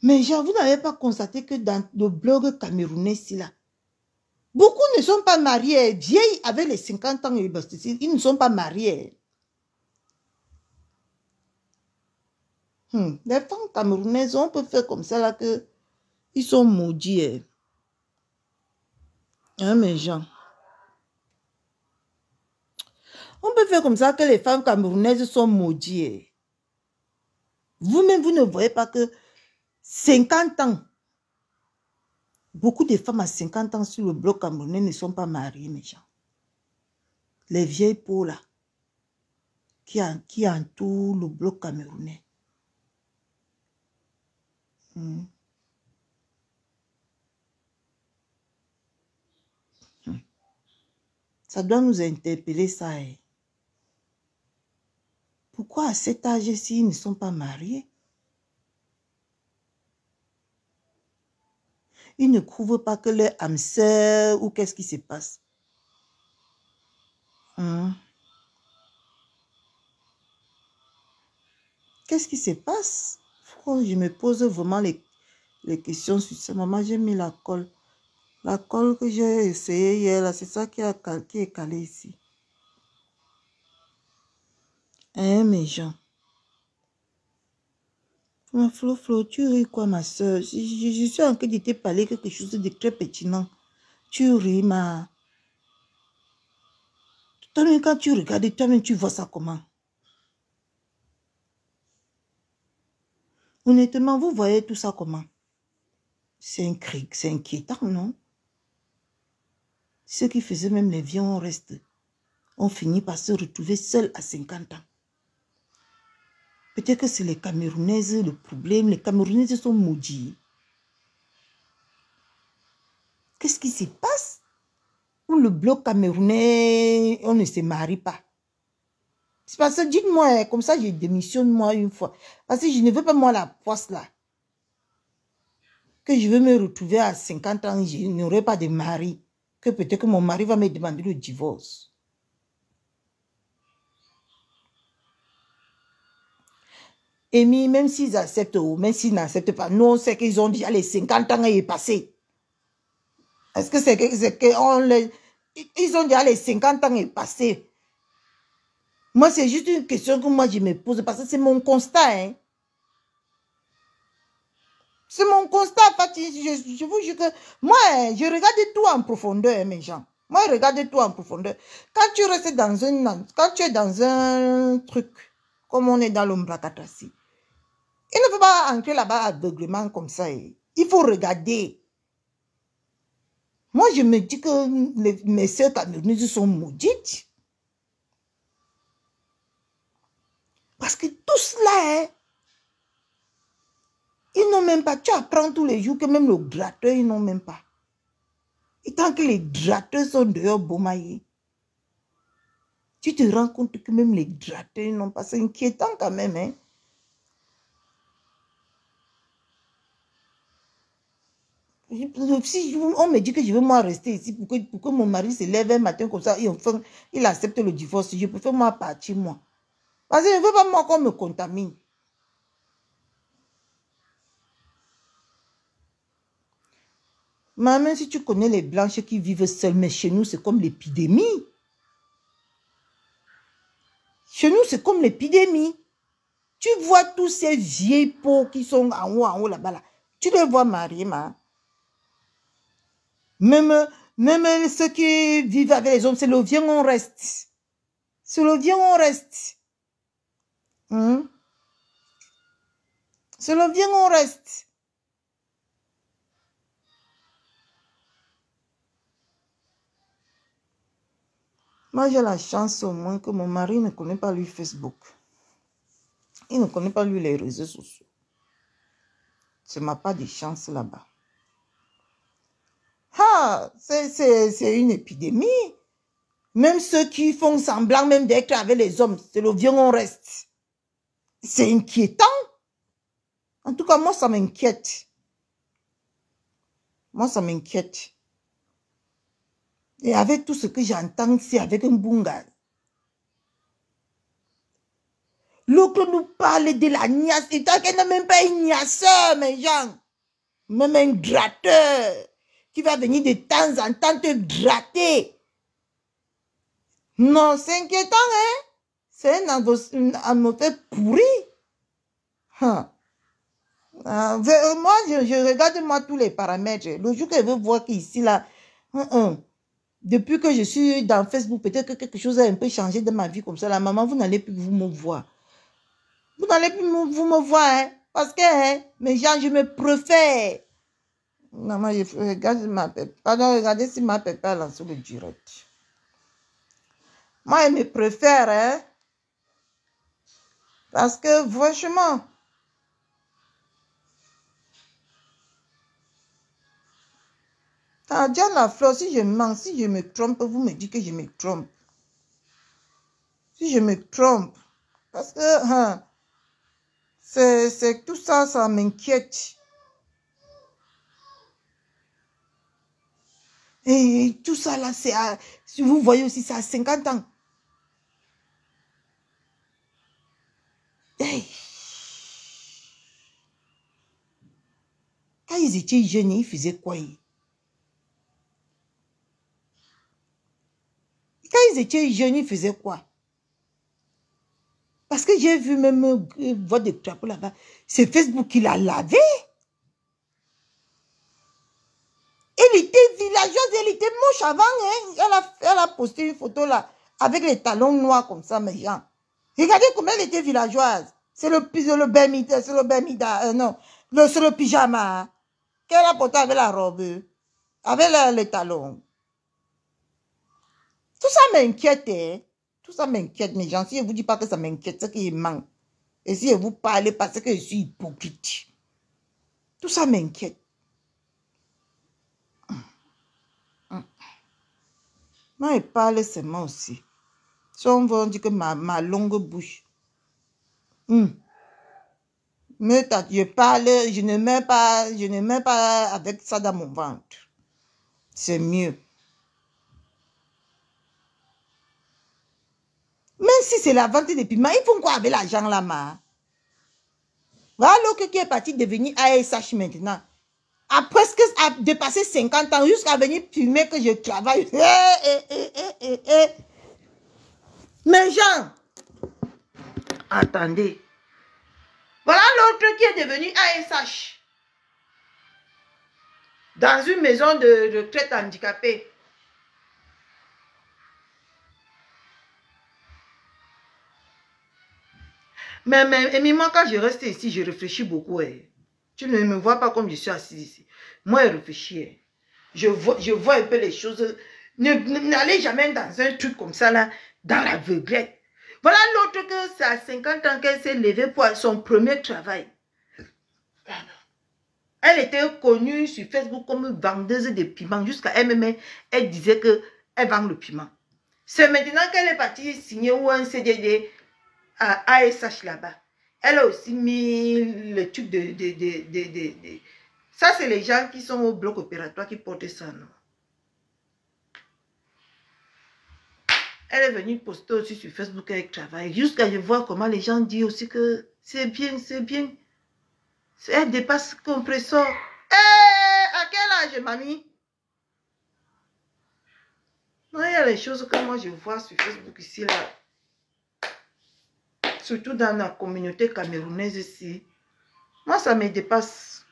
Mais gens, vous n'avez pas constaté que dans le blog camerounais, là, beaucoup ne sont pas mariés. Vieilles avec les 50 ans, ils ne sont pas mariés. Les femmes camerounaises, on peut faire comme ça là que ils sont maudits. Hein, mes gens. On peut faire comme ça que les femmes camerounaises sont maudites. Vous-même, vous ne voyez pas que 50 ans, beaucoup de femmes à 50 ans sur le bloc camerounais ne sont pas mariées, mes gens. Les vieilles peaux là, qui entourent le bloc camerounais. Ça doit nous interpeller, ça. Pourquoi à cet âge-ci, ils ne sont pas mariés? Ils ne couvrent pas que leur âme sœur ou qu'est-ce qui se passe? Qu'est-ce qui se passe? Je me pose vraiment les questions sur ça. Maman, j'ai mis la colle. La colle que j'ai essayé hier, c'est ça qui est calé ici. Hein, mes gens? Flo, tu ris quoi, ma soeur? Je suis en train de te parler quelque chose de très pertinent. Tu ris, ma... Toi-même, quand tu regardes, toi-même, tu vois ça comment? Honnêtement, vous voyez tout ça comment? C'est un cri, c'est inquiétant, non? Ceux qui faisaient même les vieux, on finit par se retrouver seuls à 50 ans. Peut-être que c'est les Camerounaises le problème. Les Camerounaises sont maudits. Qu'est-ce qui se passe? Ou le bloc camerounais, on ne se marie pas. C'est parce que, dites-moi, comme ça, je démissionne moi une fois. Parce que je ne veux pas moi la poisse là. Que je veux me retrouver à 50 ans, je n'aurai pas de mari. Que peut-être que mon mari va me demander le divorce. Et même s'ils acceptent ou même s'ils n'acceptent pas, nous on sait qu'ils ont déjà les 50 ans et passé. Est-ce que c'est que ils ont déjà les 50 ans et passé? Moi, c'est juste une question que moi je me pose parce que c'est mon constat. Hein. C'est mon constat, Fatih. Je vous jure que moi, je regarde tout en profondeur, mes gens. Moi, je regarde tout en profondeur. Quand tu restes quand tu es dans un truc, comme on est dans l'Ombrakatassi, il ne faut pas entrer là-bas aveuglement comme ça. Il faut regarder. Moi, je me dis que mes soeurs camerounaises sont maudites. Parce que tout cela, hein, ils n'ont même pas. Tu apprends tous les jours que même le gratteur, ils n'ont même pas. Et tant que les gratteurs sont dehors, Bomaye, tu te rends compte que même les gratteurs, ils n'ont pas. C'est inquiétant quand même, hein. Si on me dit que je veux moi rester ici pour que mon mari se lève un matin comme ça et enfin, il accepte le divorce, je préfère moi partir moi. Parce que je ne veux pas moi qu'on me contamine. Mais même si tu connais les blanches qui vivent seules, mais chez nous c'est comme l'épidémie. Chez nous c'est comme l'épidémie. Tu vois tous ces vieilles peaux qui sont en haut là-bas là. Tu les vois mariés, ma. Même ceux qui vivent avec les hommes, c'est le vieux, on reste. C'est le vieux, on reste. C'est le vieux, on reste. Moi, j'ai la chance au moins que mon mari ne connaît pas lui Facebook. Il ne connaît pas lui les réseaux sociaux. C'est ma part de chance là-bas. Ah, c'est une épidémie. Même ceux qui font semblant même d'être avec les hommes, c'est le vieux on reste. C'est inquiétant. En tout cas, moi, ça m'inquiète. Moi, ça m'inquiète. Et avec tout ce que j'entends, c'est avec un bunga. L'autre nous parle de la niasse. Et tant qu'elle n'est même pas une niasseur, mes gens. Même un gratteur qui va venir de temps en temps te gratter. Non, c'est inquiétant, hein? C'est un atmosphère pourri. Hein. Moi, je regarde moi tous les paramètres. Le jour que je veux voir qu'ici, là, depuis que je suis dans Facebook, peut-être que quelque chose a un peu changé dans ma vie comme ça. La maman, vous n'allez plus vous me voir. Vous n'allez plus vous me voir, hein? Parce que, hein, mes gens, je me préfère. Maman, je regarde ma pépère. Pardon, regardez si ma pépère a lancé le direct. Moi, je me préfère, hein? Parce que, franchement, déjà la fleur, si je mens, si je me trompe, vous me dites que je me trompe. Si je me trompe, parce que, hein, c'est tout ça, ça m'inquiète. Et tout ça là, c'est à, si vous voyez aussi, c'est à 50 ans. Hey. Quand ils étaient jeunes, ils faisaient quoi? Quand ils étaient jeunes, ils faisaient quoi? Parce que j'ai vu même votre de crapaud là-bas. C'est Facebook qui l'a lavé. Elle était villageoise, elle était moche avant. Hein? Elle a posté une photo là, avec les talons noirs comme ça, mes gens. Regardez comment elle était villageoise. C'est le bermida, c'est le bermida, non. C'est le pyjama. Qu'elle a porté avec la robe, avec les talons. Tout ça m'inquiète, hein? Tout ça m'inquiète, mes gens. Si je ne vous dis pas que ça m'inquiète, c'est qu'il manque. Et si je vous parle, parce que je suis hypocrite. Tout ça m'inquiète. Moi, je parle seulement aussi. Si on veut dire que ma longue bouche. Mais je parle, je ne mets pas avec ça dans mon ventre. C'est mieux. Même si c'est la vente des piments, ils font quoi avec l'argent là-bas? Voilà l'autre qui est parti devenir ASH maintenant. A presque dépassé 50 ans, jusqu'à venir fumer que je travaille. Mais gens, attendez. Voilà l'autre qui est devenu ASH. Dans une maison de retraite handicapée. Mais moi, quand je reste ici, je réfléchis beaucoup. Tu ne me vois pas comme je suis assise ici. Moi, je réfléchis. Je vois un peu les choses. N'allez jamais dans un truc comme ça, là, dans l'aveuglette. Voilà l'autre que c'est à 50 ans qu'elle s'est levée pour son premier travail. Elle était connue sur Facebook comme vendeuse de piments. Jusqu'à elle-même, elle disait qu'elle vend le piment. C'est maintenant qu'elle est partie signer ou un CDD à ASH là-bas. Elle a aussi mis le truc de... Ça, c'est les gens qui sont au bloc opératoire qui portent ça, non? Elle est venue poster aussi sur Facebook avec travail. Jusqu'à je vois comment les gens disent aussi que c'est bien, c'est bien. Elle dépasse compresseur. À quel âge, mamie? Non, il y a les choses que moi je vois sur Facebook ici, là. Surtout dans la communauté camerounaise ici. Moi, ça me dépasse.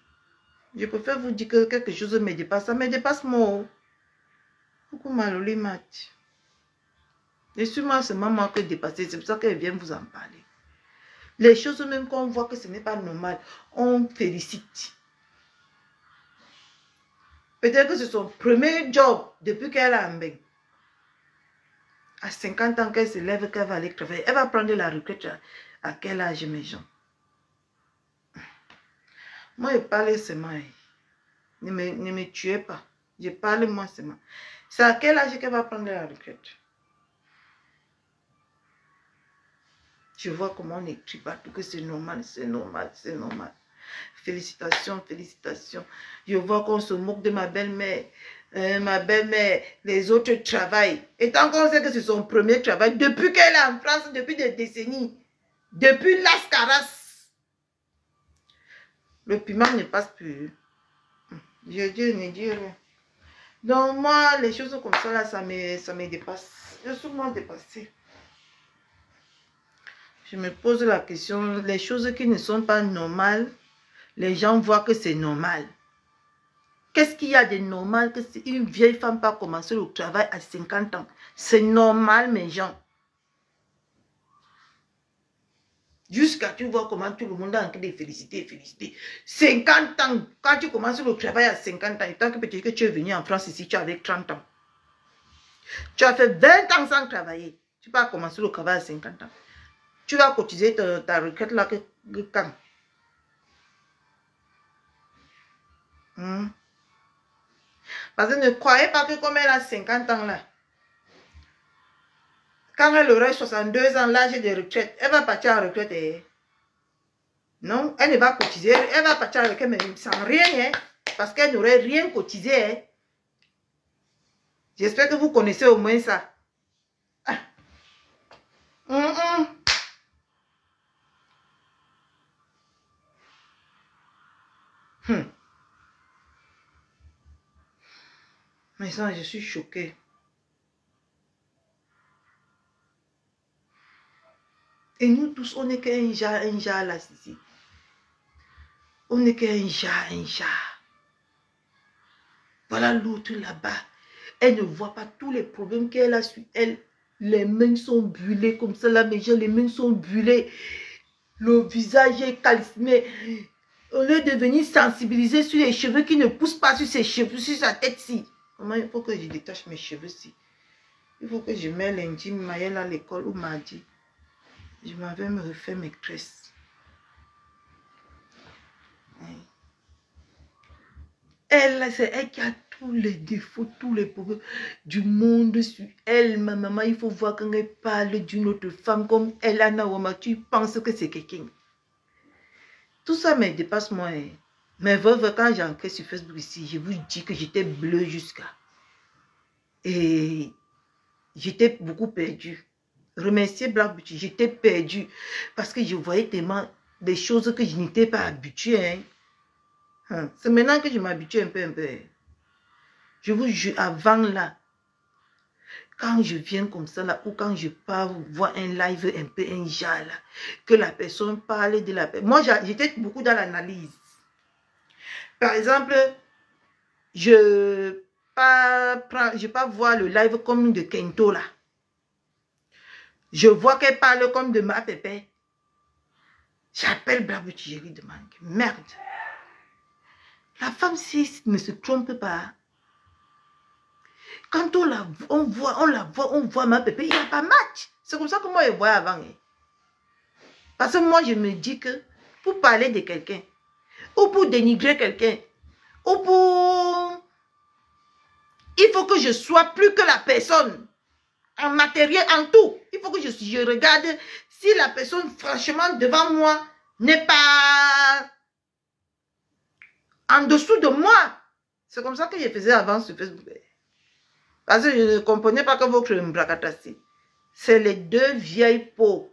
Je préfère vous dire que quelque chose me dépasse. Ça me dépasse moi. Beaucoup maloli match. Et sur moi, c'est maman qui est dépassée. C'est pour ça qu'elle vient vous en parler. Les choses même qu'on voit que ce n'est pas normal, on félicite. Peut-être que c'est son premier job depuis qu'elle a un bain. À 50 ans qu'elle se lève, qu'elle va aller travailler. Elle va prendre la retraite à quel âge, mes gens? Moi, je parle seulement. Ne me tuez pas. Je parle moi seulement. C'est à quel âge qu'elle va prendre la retraite? Je vois comment on écrit partout que c'est normal, c'est normal, c'est normal. Félicitations, félicitations. Je vois qu'on se moque de ma belle-mère. Ma belle-mère, les autres travaillent. Et tant qu'on sait que c'est son premier travail, depuis qu'elle est en France, depuis des décennies, depuis Las Caras, le piment ne passe plus. Je dis, ne dis rien. Donc moi, les choses comme ça, là, ça me dépasse. Je suis souvent dépassée. Je me pose la question, les choses qui ne sont pas normales, les gens voient que c'est normal. Qu'est-ce qu'il y a de normal que si une vieille femme pas commencer le travail à 50 ans? C'est normal, mes gens. Jusqu'à tu vois comment tout le monde a en train de féliciter, féliciter. 50 ans, quand tu commences le travail à 50 ans, et tant que peut-être que tu es venu en France ici, tu as avec 30 ans. Tu as fait 20 ans sans travailler. Tu vas commencer le travail à 50 ans. Tu vas cotiser ta retraite là que quand? Parce que ne croyez pas que comme elle a 50 ans là, quand elle aura 62 ans, l'âge de retraite, elle va partir en retraite. Non, elle ne va cotiser, elle va partir en retraite mais sans rien, parce qu'elle n'aurait rien cotisé. J'espère que vous connaissez au moins ça. Mais ça, je suis choquée. Et nous tous, on n'est qu'un jar là, ici. On n'est qu'un jar, Voilà l'autre là-bas. Elle ne voit pas tous les problèmes qu'elle a sur elle. Les mains sont brûlées comme ça, là, mes gens, les mains sont brûlées. Le visage est calciné. Au lieu de venir sensibiliser sur les cheveux qui ne poussent pas sur ses cheveux, sur sa tête-ci. Maman, il faut que je détache mes cheveux-ci. Il faut que je mette lundi, Maëlle à l'école ou mardi. Je m'en vais me refaire mes tresses. Elle, c'est elle qui a tous les défauts, tous les problèmes du monde sur elle. Ma maman, il faut voir quand elle parle d'une autre femme comme elle, Anna Wama, tu penses que c'est quelqu'un. Tout ça me dépasse moi. Mais quand j'ai entré sur Facebook ici, je vous dis que j'étais bleue jusqu'à. Et j'étais beaucoup perdue. Remercier Black Beauty, j'étais perdue. Parce que je voyais tellement des choses que je n'étais pas habituée. C'est maintenant que je m'habitue un peu. Je vous jure, avant là, quand je viens comme ça là, ou quand je pars voir un live un peu un genre là, que la personne parle de la personne. Moi, j'étais beaucoup dans l'analyse. Par exemple, je pas voir le live comme de Kento là. Je vois qu'elle parle comme de ma pépé. J'appelle Black Beauty, je lui demande, merde. La femme, si ne se trompe pas, quand on la voit ma pépé, il n'y a pas match. C'est comme ça que moi je voyais avant. Parce que moi, je me dis que pour parler de quelqu'un, ou pour dénigrer quelqu'un, ou pour... Il faut que je sois plus que la personne. En matériel, en tout. Il faut que je regarde si la personne, franchement, devant moi, n'est pas en dessous de moi. C'est comme ça que je faisais avant sur Facebook. Parce que je ne comprenais pas que votre Mbrakatasi. C'est les deux vieilles peaux,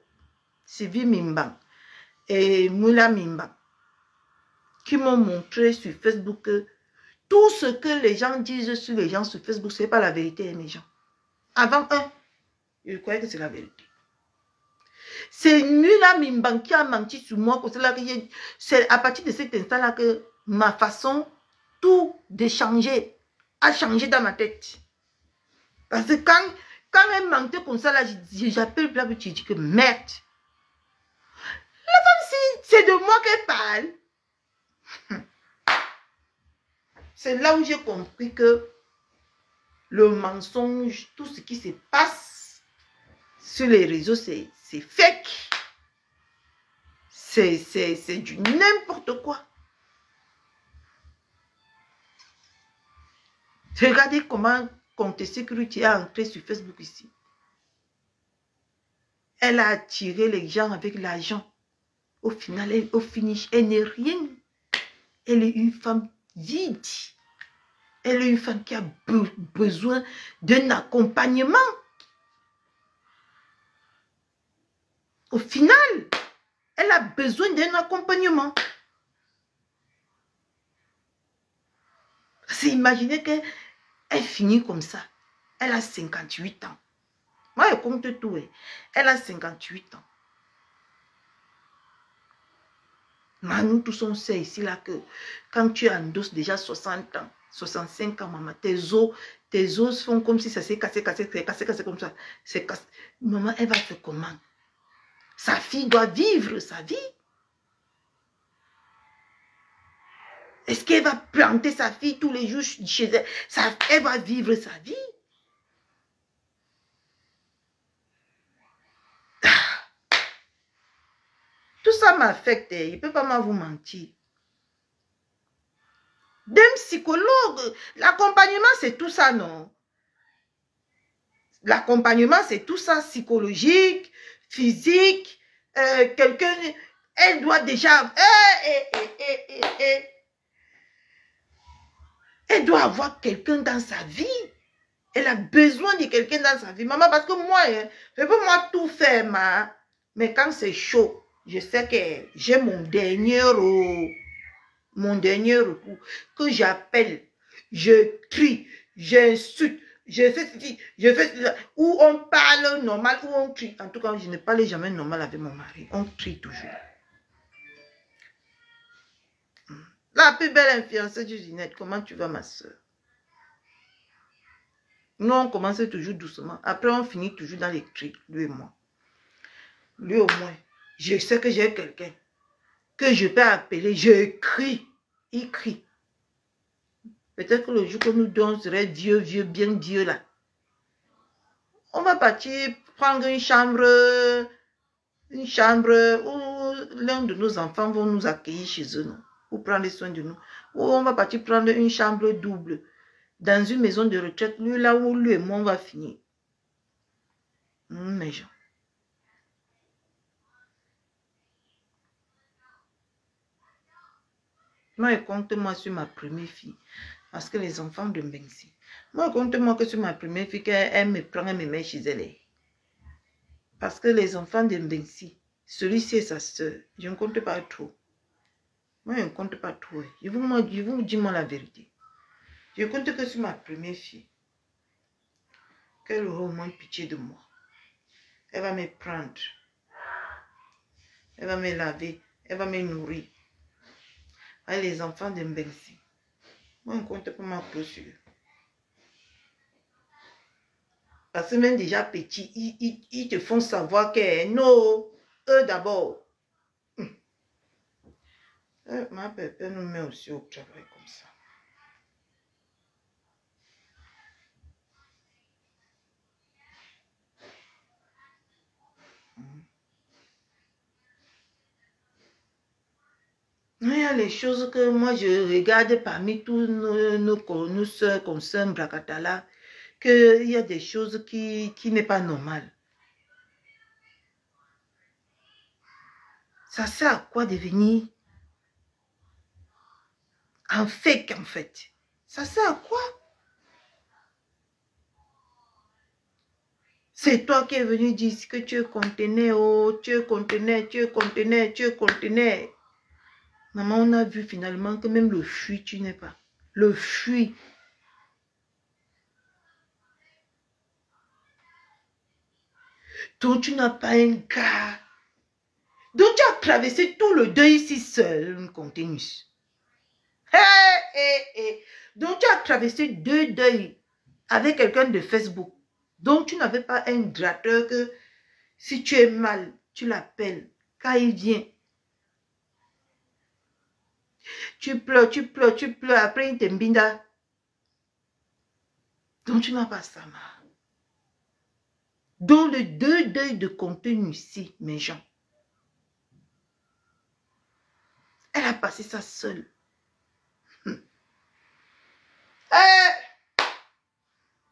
Sylvie Mimban et Moula Mimban, qui m'ont montré sur Facebook que tout ce que les gens disent sur les gens sur Facebook, ce n'est pas la vérité, mes gens. Avant je croyais que c'est la vérité. C'est Moula Mimban qui a menti sur moi. C'est à partir de cet instant-là que ma façon tout d'échanger a changé dans ma tête. Parce que quand elle mentait comme ça, là, j'appelle Black Beauty, je dis que merde. La femme, si c'est de moi qu'elle parle. C'est là où j'ai compris que le mensonge, tout ce qui se passe sur les réseaux, c'est fake. C'est du n'importe quoi. Regardez comment Comte Sécurité a entré sur Facebook ici. Elle a attiré les gens avec l'argent. Au final, au finish, elle n'est rien. Elle est une femme vide. Elle est une femme qui a besoin d'un accompagnement. Au final, elle a besoin d'un accompagnement. C'est imaginer qu'elle finit comme ça. Elle a 58 ans. Moi, je compte tout. Elle a 58 ans. Mais nous tous on sait ici là que quand tu endosses déjà 60 ans, 65 ans, maman, tes os font comme si ça s'est cassé comme ça. Maman, elle va faire comment? Sa fille doit vivre sa vie. Est-ce qu'elle va planter sa fille tous les jours chez elle? Elle va vivre sa vie. Tout ça m'affecte, je ne peux pas vous mentir. D'un psychologue, l'accompagnement c'est tout ça, non? L'accompagnement c'est tout ça, psychologique, physique, quelqu'un, elle doit déjà... Elle doit avoir quelqu'un dans sa vie. Elle a besoin de quelqu'un dans sa vie. Maman, parce que moi, je peux moi tout faire, mais quand c'est chaud, je sais que j'ai mon dernier recours que j'appelle, je crie, j'insulte, je fais ceci, je fais cela, ou on parle normal, ou on crie. En tout cas, je ne parle jamais normal avec mon mari. On crie toujours. La plus belle influenceuse du net, comment tu vas, ma soeur? Nous, on commence toujours doucement. Après, on finit toujours dans les cris, lui et moi. Lui au moins, je sais que j'ai quelqu'un que je peux appeler, je crie, il crie. Peut-être que le jour que nous deux, on serait vieux, bien vieux là. On va partir prendre une chambre où l'un de nos enfants vont nous accueillir chez eux, non? Pour prendre soin de nous. Ou on va partir prendre une chambre double dans une maison de retraite, là où lui et moi on va finir. Mes gens. Moi, compte-moi sur ma première fille. Parce que les enfants de Mbensi. Moi, compte-moi que sur ma première fille, qu'elle me prend et me met chez elle. Parce que les enfants de Mbensi, celui-ci est sa soeur. Je ne compte pas trop. Moi, je ne compte pas trop. Je vous dis moi la vérité. Je compte que sur ma première fille. Qu'elle aura au moins pitié de moi. Elle va me prendre. Elle va me laver. Elle va me nourrir. Avec les enfants de Mbensi. Moi, je ne compte pas ma clôture. Parce que même déjà petit, ils te font savoir que non, eux d'abord. Ma pépé nous met aussi au travail comme ça. Il y a les choses que moi je regarde parmi tous nos soeurs, consoeurs, Bracatala, qu'il y a des choses qui n'est pas normal. Ça sert à quoi devenir un fake en fait? Ça sert à quoi? C'est toi qui es venu dire que tu es conteneur, oh, tu es conteneur, tu es conteneur, tu es conteneur. Maman, on a vu finalement que même le fruit, tu n'es pas. Le fruit. Donc tu n'as pas un gars. Donc tu as traversé tout le deuil ici seul, Continus. Donc tu as traversé 2 deuils avec quelqu'un de Facebook. Donc tu n'avais pas un gratteur que si tu es mal, tu l'appelles. Quand il vient, tu pleures, après il t'embinda. Donc tu n'as pas ça, ma. Dans le deuil de contenu ici, mes gens. Elle a passé ça seule.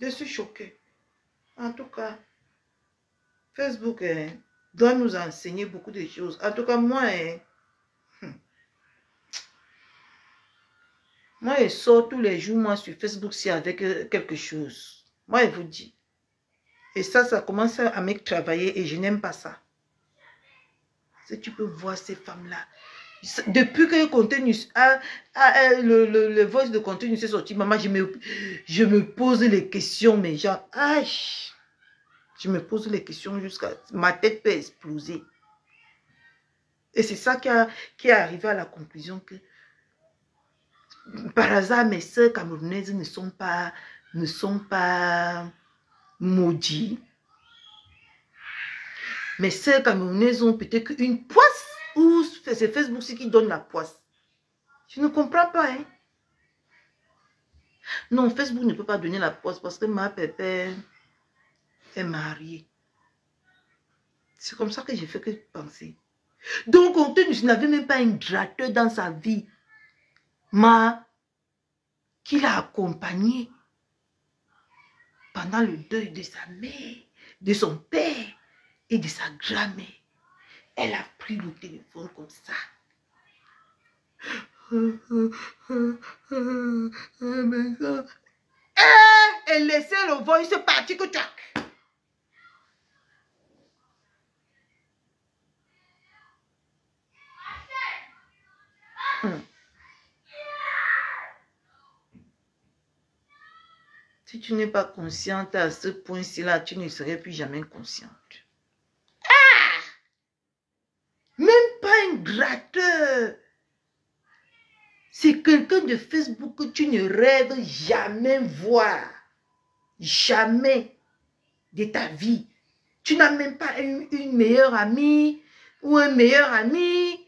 Je suis choquée. En tout cas, Facebook doit nous enseigner beaucoup de choses. En tout cas, moi, moi, je sors tous les jours, moi, sur Facebook, c'est avec quelque chose. Moi, je vous dis. Et ça commence à me travailler et je n'aime pas ça. Si tu peux voir ces femmes-là. Depuis que le contenu, le voice de contenu s'est sorti, maman, je me pose les questions, mes gens. Je me pose les questions jusqu'à... Ma tête peut exploser. Et c'est ça qui est arrivé à la conclusion que, par hasard, mes soeurs camerounaises ne sont pas maudits. Mes soeurs camerounaises ont peut-être une poisse ou c'est Facebook qui donne la poisse. Je ne comprends pas. Hein? Non, Facebook ne peut pas donner la poisse parce que ma pépère est mariée. C'est comme ça que j'ai fait que penser. Donc, je n'avais même pas un gratteur dans sa vie. Qui l'a accompagné pendant le deuil de sa mère, de son père et de sa grand-mère. Elle a pris le téléphone comme ça. Elle laissait le voice partir que tu as. Si tu n'es pas consciente à ce point-ci là, tu ne serais plus jamais consciente. Même pas un gratteur. C'est quelqu'un de Facebook que tu ne rêves jamais voir. Jamais de ta vie. Tu n'as même pas une meilleure amie ou un meilleur ami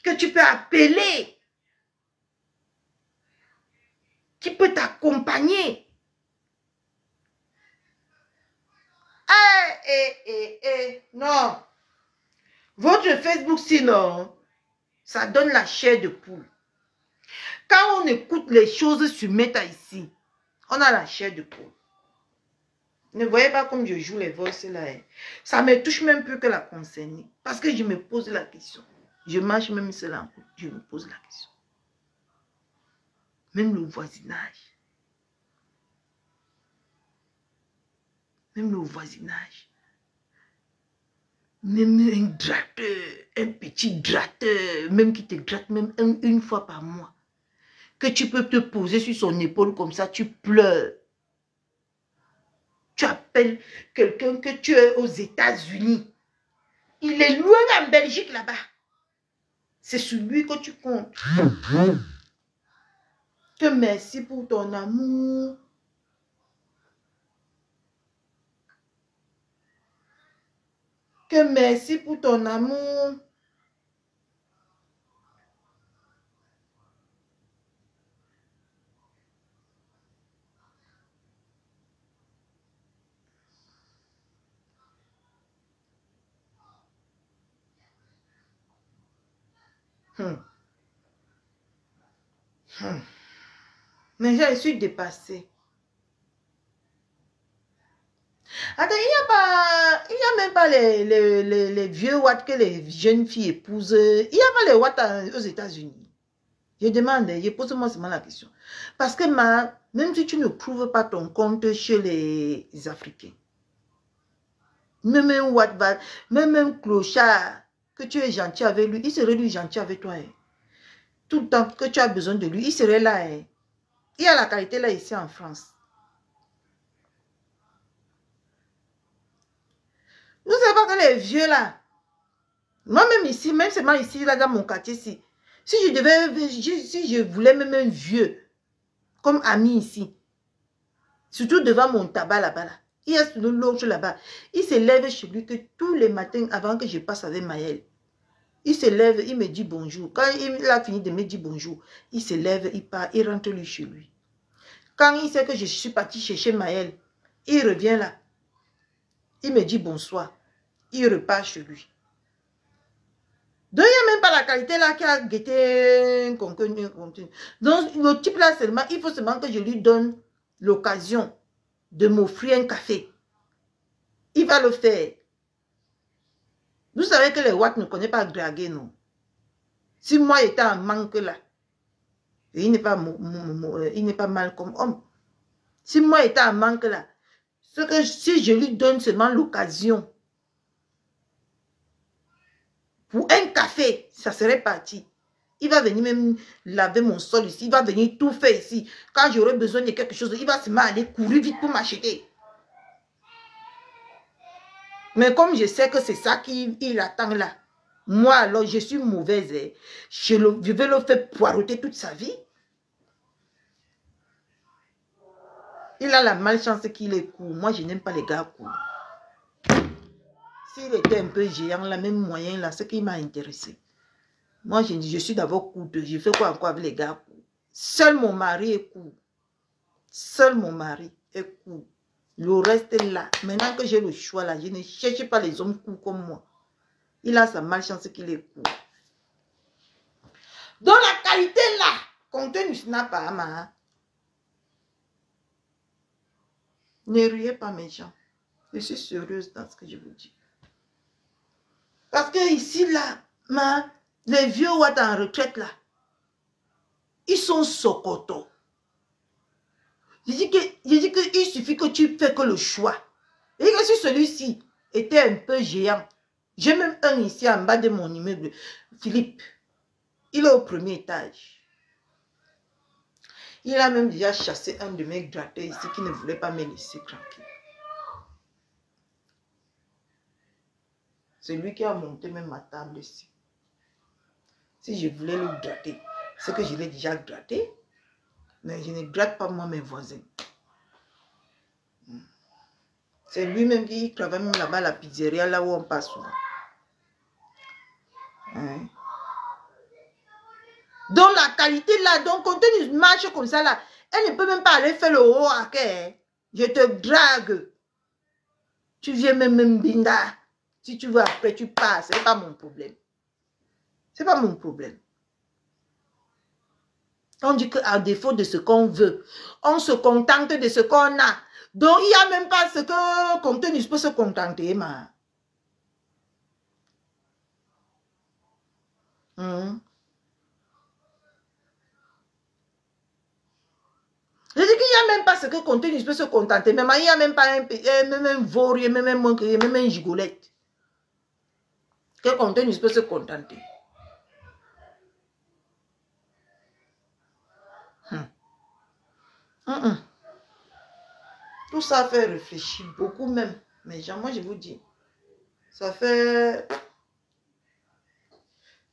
que tu peux appeler, qui peut t'accompagner. Non. Votre Facebook, sinon, ça donne la chair de poule. Quand on écoute les choses sur Meta ici, on a la chair de poule. Ne voyez pas comme je joue les voices là. Ça me touche même plus que la concernée. Parce que je me pose la question. Je marche même cela en route. Je me pose la question. Même le voisinage. Même le voisinage. Même un gratteur, un petit gratteur, même qui te gratte même une fois par mois. Que tu peux te poser sur son épaule comme ça, tu pleures. Tu appelles quelqu'un que tu es aux États-Unis. Il est loin en Belgique là-bas. C'est sur lui que tu comptes. Que merci pour ton amour. Que merci pour ton amour. Mais je suis dépassée. Attends, il n'y a même pas les vieux watts que les jeunes filles épousent. Il n'y a pas les watts aux États-Unis. Je demande, je pose-moi seulement la question. Parce que même si tu ne prouves pas ton compte chez les Africains, même un watt, même un clochard, que tu es gentil avec lui, il serait lui gentil avec toi. Hein. Tout le temps que tu as besoin de lui, il serait là. Hein. Il y a la qualité là ici en France. Vous savez pas que les vieux là, moi-même ici, même seulement ici, là dans mon quartier ici, si je voulais même un vieux, comme ami ici, surtout devant mon tabac là-bas, là, il y a l'autre là-bas, il se lève chez lui que tous les matins avant que je passe avec Maël, il se lève, il me dit bonjour. Quand il a fini de me dire bonjour, il se lève, il part, il rentre lui chez lui. Quand il sait que je suis partie chercher Maël, il revient là. Il me dit bonsoir. Il repart chez lui. Donc, il n'y a même pas la qualité là qui a guetté un contenu. Donc, le type là seulement, il faut seulement que je lui donne l'occasion de m'offrir un café. Il va le faire. Vous savez que les Watts ne connaissent pas draguer, non? Si moi j'étais en manque là, et il n'est pas mal comme homme. Si moi j'étais en manque là, ce que si je lui donne seulement l'occasion pour un café, ça serait parti. Il va venir même laver mon sol ici, il va venir tout faire ici. Quand j'aurai besoin de quelque chose, il va seulement aller courir vite pour m'acheter. Mais comme je sais que c'est ça qu'il attend là, moi alors je suis mauvaise, hein. Je vais le faire poireauter toute sa vie. Il a la malchance qu'il est court. Moi je n'aime pas les gars courts. S'il était un peu géant, la même moyen là, ce qui m'a intéressé. Moi je suis d'abord courte, je fais quoi encore avec les gars courts? Seul mon mari est court. Seul mon mari est court. Le reste est là. Maintenant que j'ai le choix là, je ne cherche pas les hommes courts comme moi. Il a sa malchance qu'il est court. Dans la qualité là, contenu snap à ma. Ne riez pas mes gens. Je suis sérieuse dans ce que je vous dis. Parce que ici là, les vieux Watts en retraite là, ils sont socotos. Je dis qu'il suffit que tu fais que le choix. Et que si celui-ci était un peu géant, j'ai même un ici en bas de mon immeuble, Philippe. Il est au premier étage. Il a même déjà chassé un de mes gratteurs ici qui ne voulait pas me laisser tranquille. C'est lui qui a monté même ma table ici. Si je voulais le gratter, c'est que je l'ai déjà gratté. Mais je ne gratte pas moi mes voisins. C'est lui-même qui travaille même là-bas à la pizzeria, là où on passe souvent. Hein? Donc la qualité là, donc quand tu marches comme ça là, elle ne peut même pas aller faire le haut à quai. Je te drague. Tu viens même binda. Si tu veux après tu passes, c'est pas mon problème. C'est pas mon problème. On dit qu'à défaut de ce qu'on veut, on se contente de ce qu'on a. Donc, il n'y a même pas ce que contenu peut se contenter, ma. Je dis qu'il n'y a même pas ce que contenu peut se contenter. Mais il n'y a même pas même un vaurier, même un gigolette. Que contenu peut se contenter. Tout ça fait réfléchir beaucoup même. Mais genre, moi je vous dis, ça fait...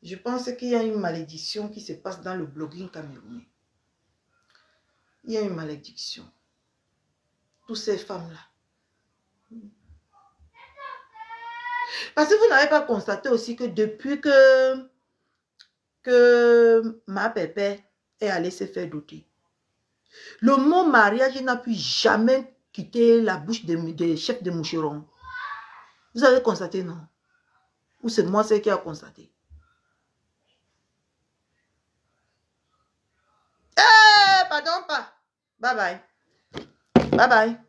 Je pense qu'il y a une malédiction qui se passe dans le blogging camerounais. Il y a une malédiction. Toutes ces femmes-là. Parce que vous n'avez pas constaté aussi que depuis que ma pépé est allée se faire doter, le mot mariage n'a pu jamais quitter la bouche des chefs de moucheron. Vous avez constaté, non? Ou c'est moi qui a constaté? Pardon pas. Bye bye. Bye bye.